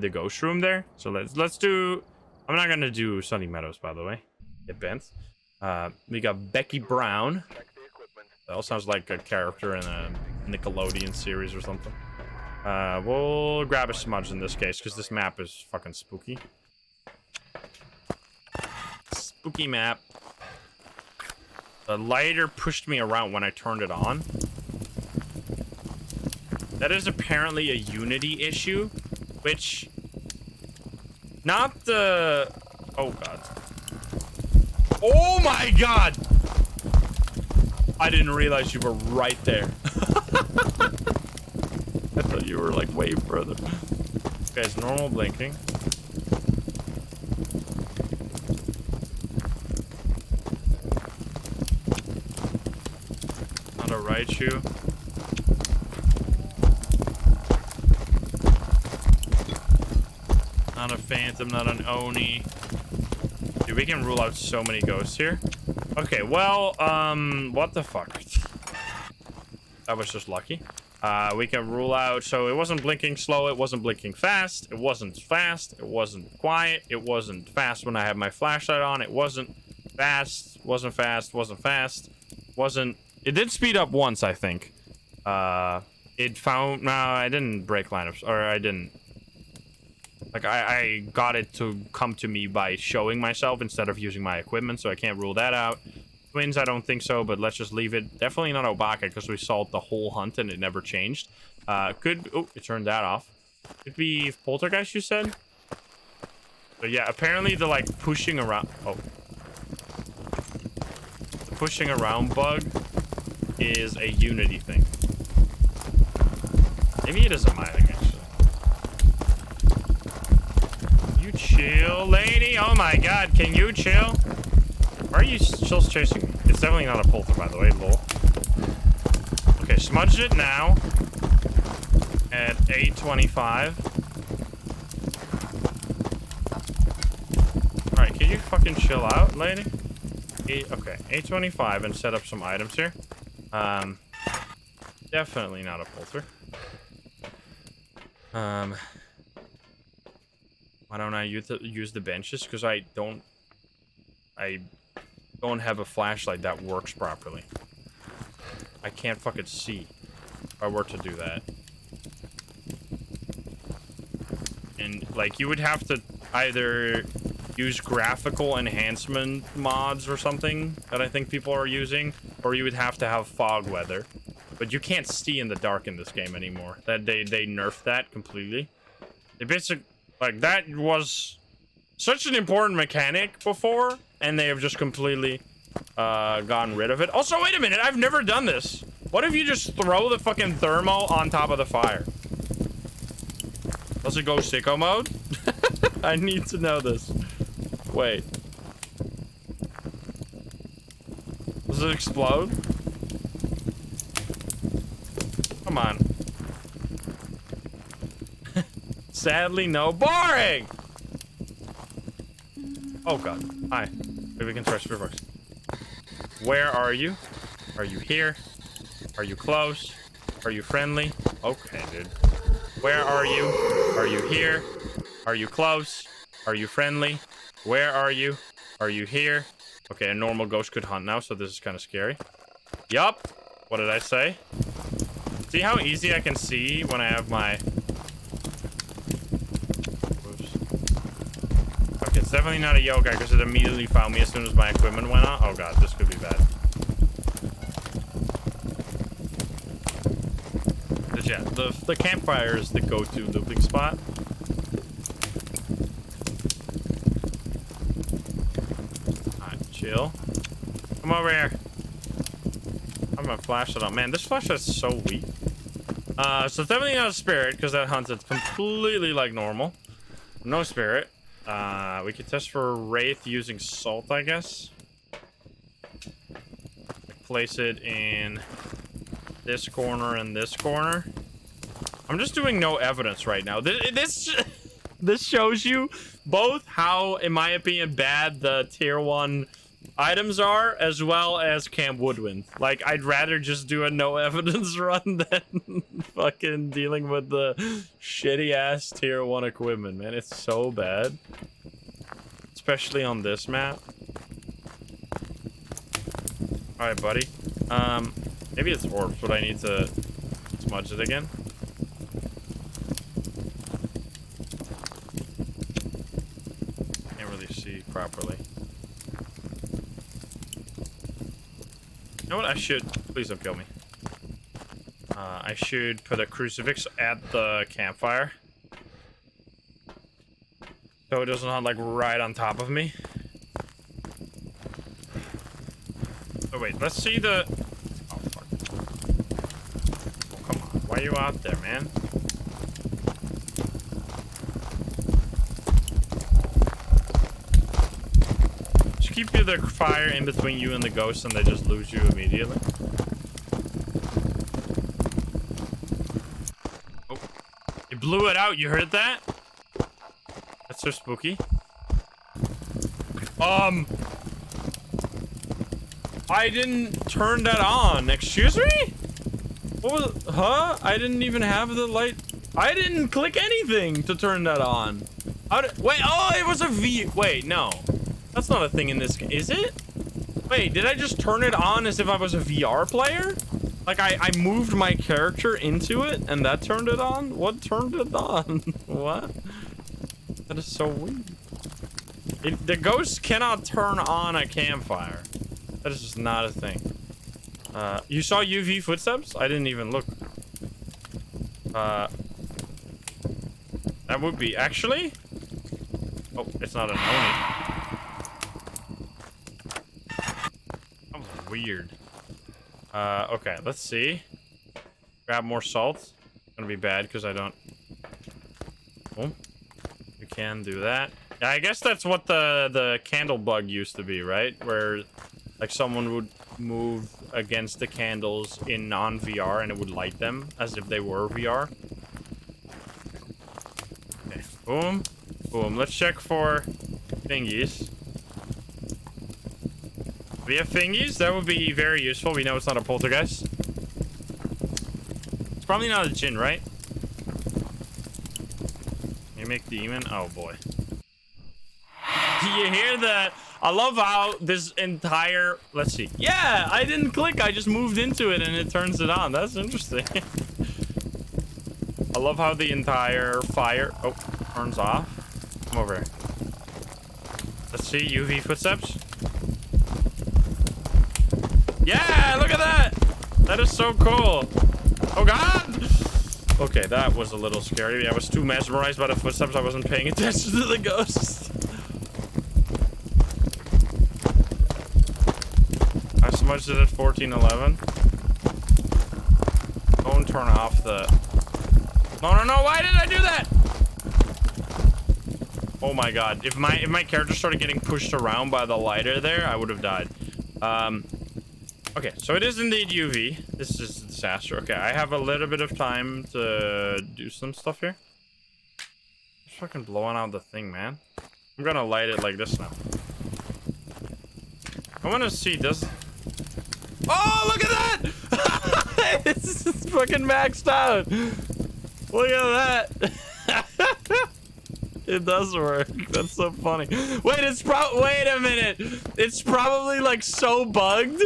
ghost room there. So let's do. I'm not gonna do Sunny Meadows, by the way. Get bent. We got Becky Brown. That all sounds like a character in a Nickelodeon series or something. We'll grab a smudge in this case because this map is fucking spooky. Spooky map. The lighter pushed me around when I turned it on. That is apparently a Unity issue, which... Not the... Oh, God. Oh, my God! I didn't realize you were right there. I thought you were, like, way further. Okay, it's normal blinking. Not a Raichu. Not a Phantom, not an Oni. Dude, we can rule out so many ghosts here. Okay, well, what the fuck? That was just lucky. We can rule out, so it wasn't blinking slow, it wasn't blinking fast, it wasn't fast, it wasn't quiet, it wasn't fast when I had my flashlight on, it wasn't fast, wasn't fast, wasn't fast, wasn't... It did speed up once, I think. It found... No, I didn't break lineups, or I didn't... Like, I got it to come to me by showing myself instead of using my equipment, so I can't rule that out. Twins, I don't think so, but let's just leave it. Definitely not Obaka, because we solved the whole hunt and it never changed. Could... Oh, it turned that off. Could be Poltergeist, you said? But yeah, apparently the, like, pushing around... Oh. The pushing around bug is a Unity thing. Maybe it is a my thing, actually. You chill, lady? Oh my god, can you chill? Why are you still chasing me? It's definitely not a polter, by the way, lol. Okay, smudged it now. At 8:25. Alright, can you fucking chill out, lady? Okay, 8:25 and set up some items here. Definitely not a polter. Why don't I use the benches? Because I don't have a flashlight that works properly. I can't fucking see if I were to do that. And, like, you would have to either use graphical enhancement mods or something that I think people are using, or you would have to have fog weather. But you can't see in the dark in this game anymore. That they nerfed that completely. They basically... Like, that was such an important mechanic before, and they have just completely gotten rid of it. Also, wait a minute, I've never done this. What if you just throw the fucking thermo on top of the fire? Does it go sicko mode? I need to know this. Wait. Does it explode? Come on. Sadly, no. Boring! Oh, God. Hi. Maybe we can try Spirit Box. Where are you? Are you here? Are you close? Are you friendly? Okay, dude. Where are you? Are you here? Are you close? Are you friendly? Where are you? Are you here? Okay, a normal ghost could hunt now, so this is kind of scary. Yup. What did I say? See how easy I can see when I have my... It's definitely not a yo guy because it immediately found me as soon as my equipment went on. Oh god, this could be bad. But yeah, the campfire is the go-to looping spot. chill. Come over here. I'm gonna flash it on. Man, this flashlight's so weak. So definitely not a spirit, because that hunted completely like normal. No spirit. We could test for a wraith using salt, I guess. Place it in this corner and this corner. I'm just doing no evidence right now. This shows you both how, in my opinion, bad the tier 1 items are, as well as Camp Woodwind. Like, I'd rather just do a no evidence run than fucking dealing with the shitty ass tier 1 equipment, man. It's so bad. Especially on this map. Alright, buddy. Maybe it's orbs, but I need to smudge it again. Can't really see properly. You know what? I should... Please don't kill me. I should put a crucifix at the campfire. So it doesn't hunt, like, right on top of me. Oh, wait. Let's see the... Oh, fuck. Oh, come on. Why are you out there, man? Just keep the fire in between you and the ghost, and they just lose you immediately. Oh. You blew it out. You heard that? That's so spooky. I didn't turn that on. Excuse me? What was... Huh? I didn't even have the light. I didn't click anything to turn that on. How did... Wait, oh, it was a V... Wait, no. That's not a thing in this game. Is it? Wait, did I just turn it on as if I was a VR player? Like, I moved my character into it, and that turned it on? What turned it on? What? That is so weird. The ghost cannot turn on a campfire. That is just not a thing. You saw UV footsteps? I didn't even look. That would be... Actually? Oh, it's not an Oni. That was weird. Okay, let's see. Grab more salt. It's gonna be bad because I don't... Oh. You can do that. Yeah, I guess that's what the candle bug used to be, right? Where... Like, someone would move against the candles in non-VR and it would light them as if they were VR. Okay, boom. Boom. Let's check for thingies. We have thingies? That would be very useful. We know it's not a poltergeist. It's probably not a djinn, right? You make demon? Oh, boy. Do you hear that? I love how this entire... Let's see. Yeah, I didn't click. I just moved into it and it turns it on. That's interesting. I love how the entire fire... Oh, turns off. Come over here. Let's see. UV footsteps. Yeah, look at that. That is so cool. Oh, God. Okay, that was a little scary. I was too mesmerized by the footsteps. I wasn't paying attention to the ghost. I smudged it at 1411. Don't turn off the... No, no, no! Why did I do that? Oh my god. If my character started getting pushed around by the lighter there, I would have died. Okay, so it is indeed UV. This is a disaster. Okay, I have a little bit of time to do some stuff here. Just fucking blowing out the thing, man. I'm gonna light it like this now. I wanna see, does... Oh, look at that! It's fucking maxed out. Look at that. It does work. That's so funny. Wait, wait a minute. It's probably like so bugged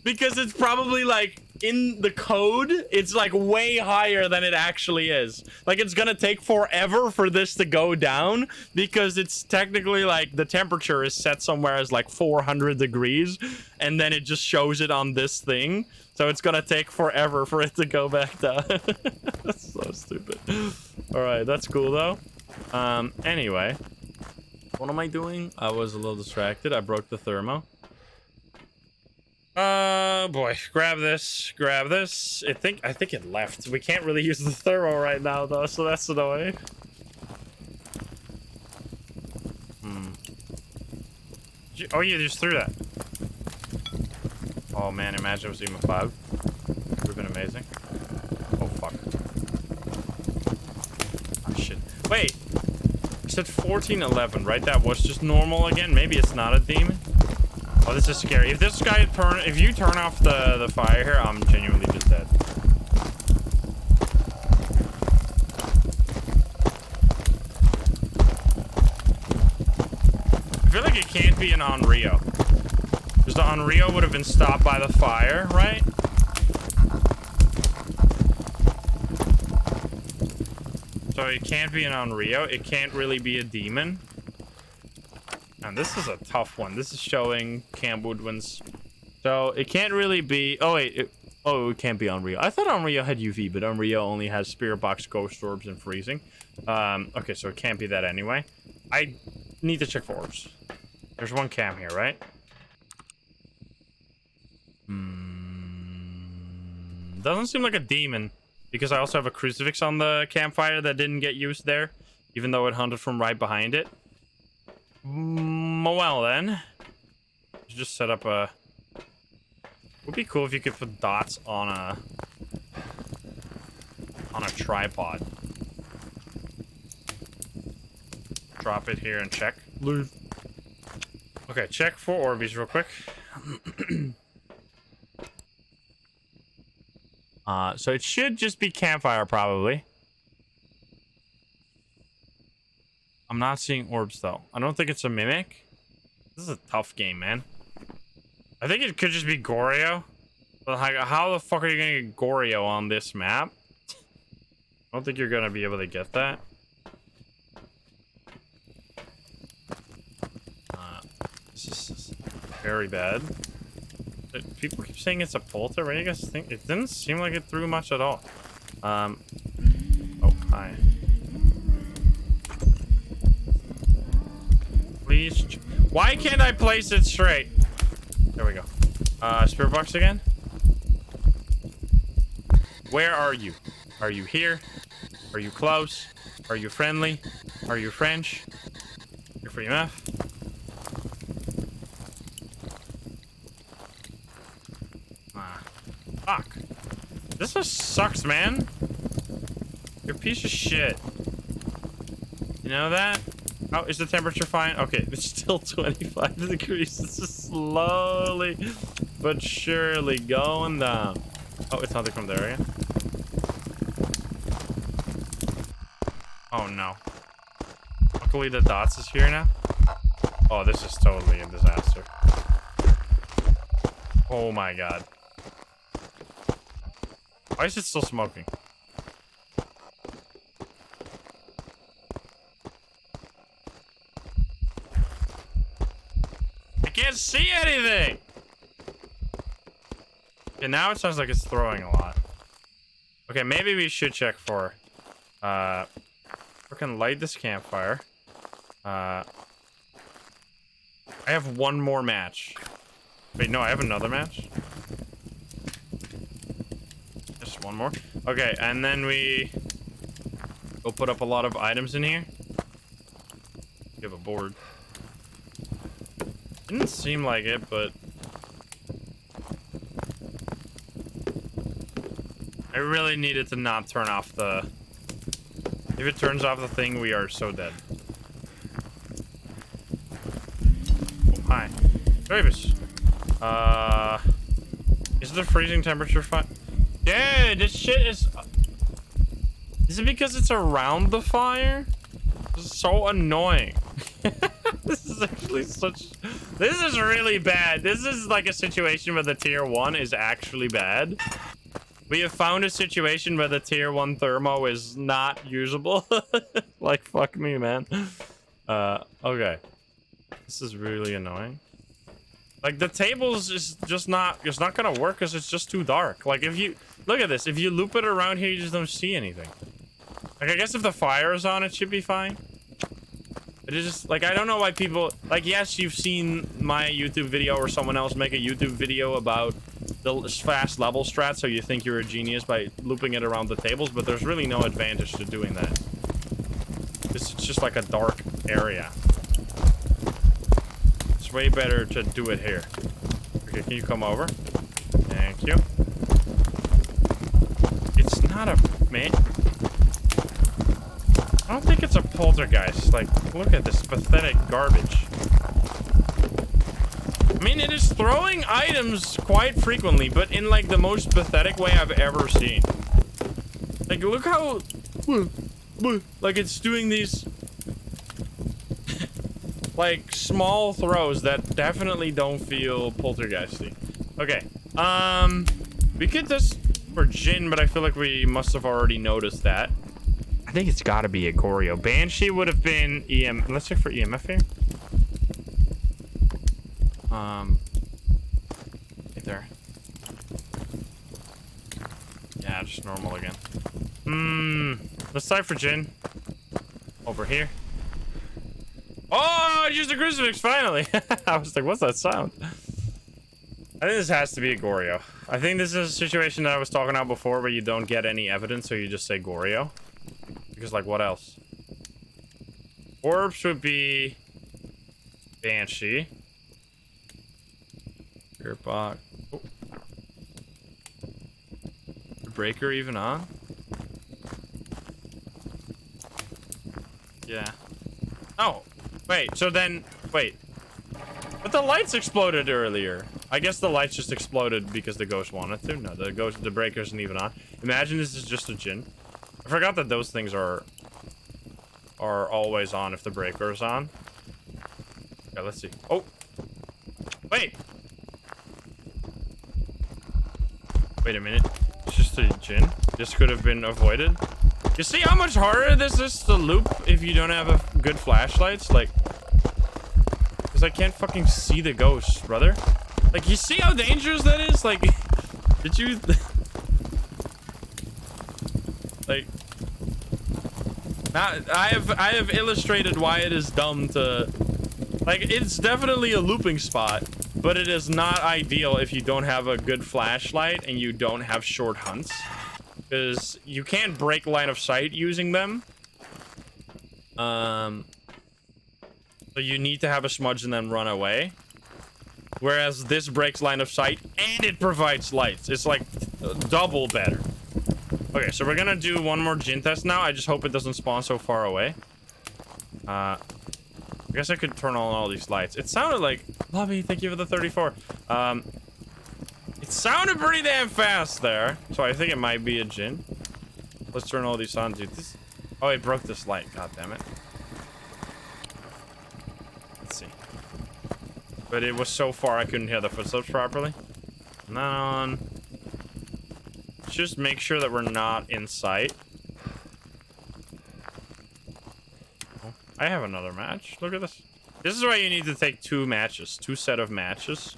because it's probably like in the code, it's like way higher than it actually is. Like, it's gonna take forever for this to go down because it's technically like the temperature is set somewhere as like 400 degrees and then it just shows it on this thing. So it's gonna take forever for it to go back down. That's so stupid. All right, that's cool though. Anyway, What am I doing? I was a little distracted. I broke the thermo. Boy, grab this, grab this. I think it left. We can't really use the thermo right now though, so that's annoying. Oh, you just threw that. Oh man, imagine it was even 5. Would have been amazing. Oh fuck. Oh shit. Wait. You said 1411, right? That was just normal again. Maybe it's not a demon. Oh, this is scary. If this guy if you turn off the fire here, I'm genuinely just dead. I feel like it can't be an Onryo. Because the Onryo would have been stopped by the fire, right? So it can't be an Onryo. It can't really be a demon. And this is a tough one. This is showing Camp Woodwinds. So it can't really be... Oh, wait. It can't be Onryo. I thought Onryo had UV, but Onryo only has Spirit Box, Ghost Orbs, and Freezing. Okay, so it can't be that anyway. I need to check for orbs. There's one cam here, right? Doesn't seem like a demon. Because I also have a crucifix on the campfire that didn't get used there. Even though it hunted from right behind it. Well then. Just set up a... Would be cool if you could put dots on a tripod. Drop it here and check. Leave. Okay, check for Orbeez real quick. So it should just be campfire, probably. I'm not seeing orbs, though. I don't think it's a mimic. This is a tough game, man. I think it could just be Goryo. But how the fuck are you going to get Goryo on this map? I don't think you're going to be able to get that. This is very bad. People keep saying it's a polter. What do you guys think? It didn't seem like it threw much at all. Oh, hi. Please. Why can't I place it straight? There we go. Spirit box again. Where are you? Are you here? Are you close? Are you friendly? Are you French? You're free enough. Fuck. This just sucks, man. You're a piece of shit. You know that? Oh, is the temperature fine? Okay, it's still 25 degrees. This is slowly but surely going down. Oh, it's nothing from there again. Oh no. Luckily the dots is here now. Oh, this is totally a disaster. Oh my god. Why is it still smoking? I can't see anything! Okay, now it sounds like it's throwing a lot. Okay, maybe we should check for... we can light this campfire. I have one more match. Wait, no, I have another match. Just one more. Okay, and then we'll put up a lot of items in here. We have a board. Didn't seem like it, but I really needed to not turn off the... If it turns off the thing, we are so dead. Oh, hi. Travis. Is the freezing temperature fine? Dude, this shit is... Is it because it's around the fire? This is so annoying. This is actually such... This is really bad. This is like a situation where the tier 1 is actually bad. We have found a situation where the tier 1 thermo is not usable. Like, fuck me, man. Okay. This is really annoying. Like, the tables is just not... It's not gonna work because it's just too dark. Like, if you... Look at this. If you loop it around here, you just don't see anything. Like, I guess if the fire is on, it should be fine. It is just like, I don't know why people like, yes, you've seen my YouTube video or someone else make a YouTube video about the fast level strat, so you think you're a genius by looping it around the tables, but there's really no advantage to doing that. It's just like a dark area. It's way better to do it here. Okay, can you come over? Thank you. It's not a man. I don't think it's a poltergeist. Like, look at this pathetic garbage. I mean, it is throwing items quite frequently, but in like the most pathetic way I've ever seen. Like, look how like it's doing these like small throws that definitely don't feel poltergeisty. Okay, we could just for Jin, but I feel like we must have already noticed that. I think it's got to be a Goryo. Banshee would have been EM. Let's check for EMF here. Right there. Yeah, just normal again. Let's try for Jin. Over here. Oh, I used a crucifix finally. I was like, what's that sound? I think this has to be a Goryo. I think this is a situation that I was talking about before where you don't get any evidence, so you just say Goryo. Because, like, what else? Orbs would be Banshee. Gearbox. Oh. The breaker even on? Yeah. Oh, wait. So then, wait. But the lights exploded earlier. I guess the lights just exploded because the ghost wanted to. No, the breaker isn't even on. Imagine this is just a Jin. I forgot that those things are always on if the breaker is on. Okay, let's see. Oh, wait. Wait a minute. It's just a Jin. This could have been avoided. You see how much harder this is to loop if you don't have a good flashlights? Like, because I can't fucking see the ghost, brother. Like, you see how dangerous that is? Like, did you... like... I have illustrated why it is dumb to... like, it's definitely a looping spot, but it is not ideal if you don't have a good flashlight and you don't have short hunts. Because you can't break line of sight using them. So you need to have a smudge and then run away. Whereas this breaks line of sight and it provides lights. It's like double better. Okay, so we're gonna do one more Jin test now. I just hope it doesn't spawn so far away. I guess I could turn on all these lights. It sounded like... Lobby, thank you for the 34. It sounded pretty damn fast there. So I think it might be a Jin. Let's turn all these on, dude. This... oh, it broke this light. God damn it. Let's see. But it was so far I couldn't hear the footsteps properly. Not on. Just make sure that we're not in sight. Oh, I have another match. Look at this. This is why you need to take two set of matches.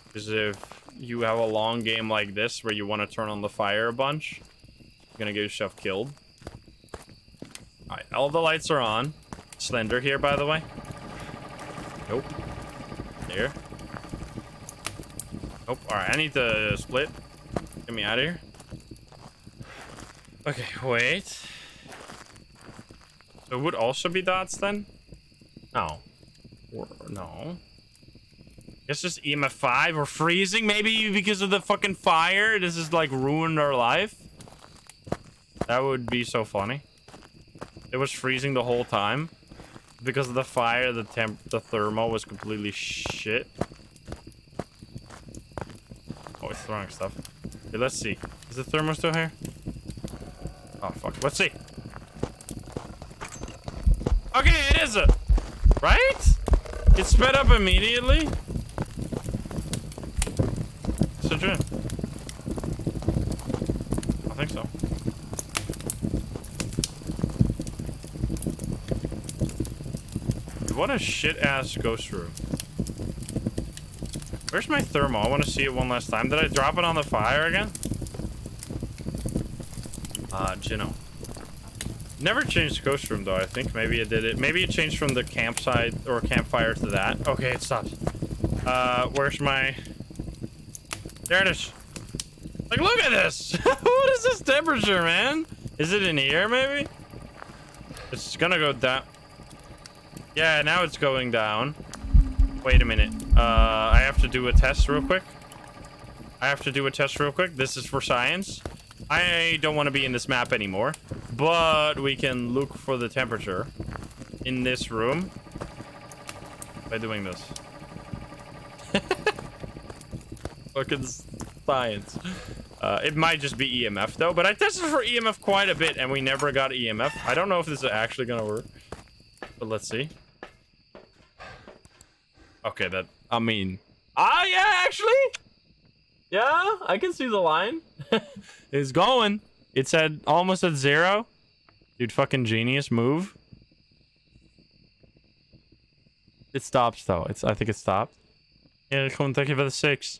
Because if you have a long game like this where you want to turn on the fire a bunch, you're gonna get yourself killed. Alright, all the lights are on. Slender here, by the way. Nope. There. Nope. Alright, I need to split. Get me out of here. Okay, wait. So it would also be dots then? No. Or, no. It's just EMF 5 or freezing, maybe because of the fucking fire. This is like ruined our life. That would be so funny. It was freezing the whole time. Because of the fire, the thermo was completely shit. Oh, it's throwing stuff. Okay, let's see. Is the thermo still here? Oh, fuck. Let's see. Okay, it is a... right? It sped up immediately? It's a Jin. I think so. What a shit-ass ghost room. Where's my thermo? I want to see it one last time. Did I drop it on the fire again? Gino. Never changed ghost room though. I think maybe it did it. Maybe it changed from the campsite or campfire to that. Okay, it stopped. Where's my... There it is. Like, look at this. What is this temperature, man? Is it in here, maybe? It's gonna go down. Yeah, now it's going down. Wait a minute. I have to do a test real quick. This is for science. I don't want to be in this map anymore, but we can look for the temperature in this room by doing this. Fucking science. It might just be EMF though, but I tested for EMF quite a bit and we never got EMF. I don't know if this is actually gonna work, but let's see. Okay, that, I mean, yeah, actually, yeah, I can see the line. It's going. It's at almost at 0. Dude, fucking genius move. It stops though. I think it stopped. Yeah, come, thank you for the 6.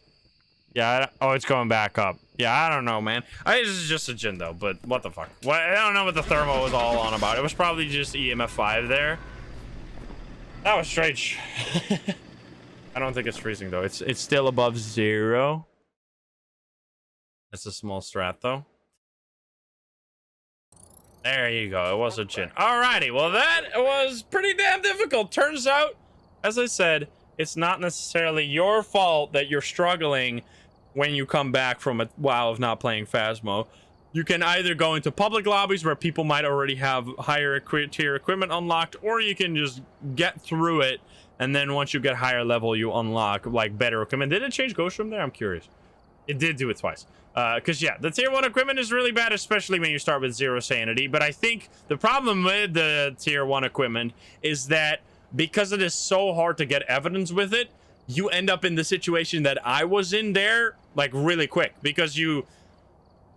Yeah, oh, it's going back up. Yeah, I don't know, man. This is just a gin though, but what the fuck? What, I don't know what the thermo was all on about. It was probably just EMF 5 there. That was strange. I don't think it's freezing though. It's still above 0. It's a small strat though. There you go. It was a gin. Alrighty, well that was pretty damn difficult. Turns out, as I said, it's not necessarily your fault that you're struggling when you come back from a while of not playing Phasmo. You can either go into public lobbies where people might already have higher tier equipment unlocked, or you can just get through it, and then once you get higher level, you unlock like better equipment. Did it change Ghost Room there? I'm curious. It did do it twice. Because yeah, the tier 1 equipment is really bad, especially when you start with 0 sanity. But I think the problem with the tier 1 equipment is that because it is so hard to get evidence with it, you end up in the situation that I was in there, like, really quick. Because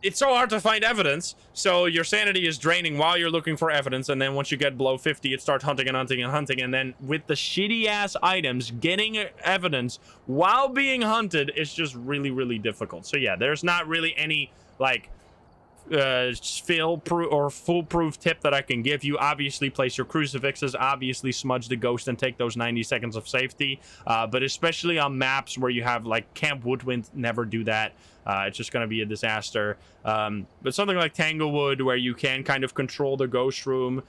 it's so hard to find evidence, so your sanity is draining while you're looking for evidence, and then once you get below 50, it starts hunting and hunting and hunting, and then with the shitty-ass items, getting evidence while being hunted is just really, really difficult. So yeah, there's not really any, like, foolproof tip that I can give you. Obviously, place your crucifixes, obviously smudge the ghost and take those 90 seconds of safety, but especially on maps where you have like Camp Woodwind, never do that. It's just going to be a disaster. But something like Tanglewood, where you can kind of control the ghost room,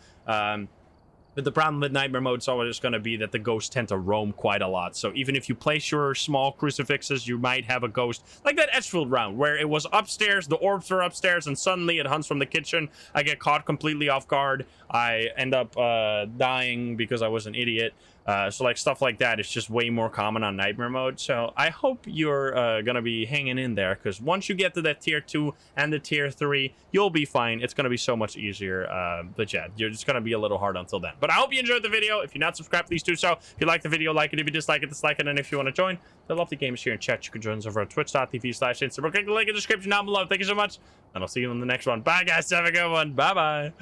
but the problem with nightmare mode is always going to be that the ghosts tend to roam quite a lot. So even if you place your small crucifixes, you might have a ghost like that Edgefield round where it was upstairs, the orbs were upstairs, and suddenly it hunts from the kitchen. I get caught completely off guard. I end up dying because I was an idiot. So like stuff like that is just way more common on nightmare mode. So I hope you're gonna be hanging in there, because once you get to that tier 2 and the tier 3, you'll be fine. It's gonna be so much easier. But yeah, you're just gonna be a little hard until then. But I hope you enjoyed the video. If you're not subscribed, please do so. If you like the video, like it. If you dislike it, dislike it. And if you want to join the lovely gamers here in chat, you can join us over at twitch.tv/Instagram. Click the link in the description down below. Thank you so much, and I'll see you in the next one. Bye guys, have a good one. Bye bye.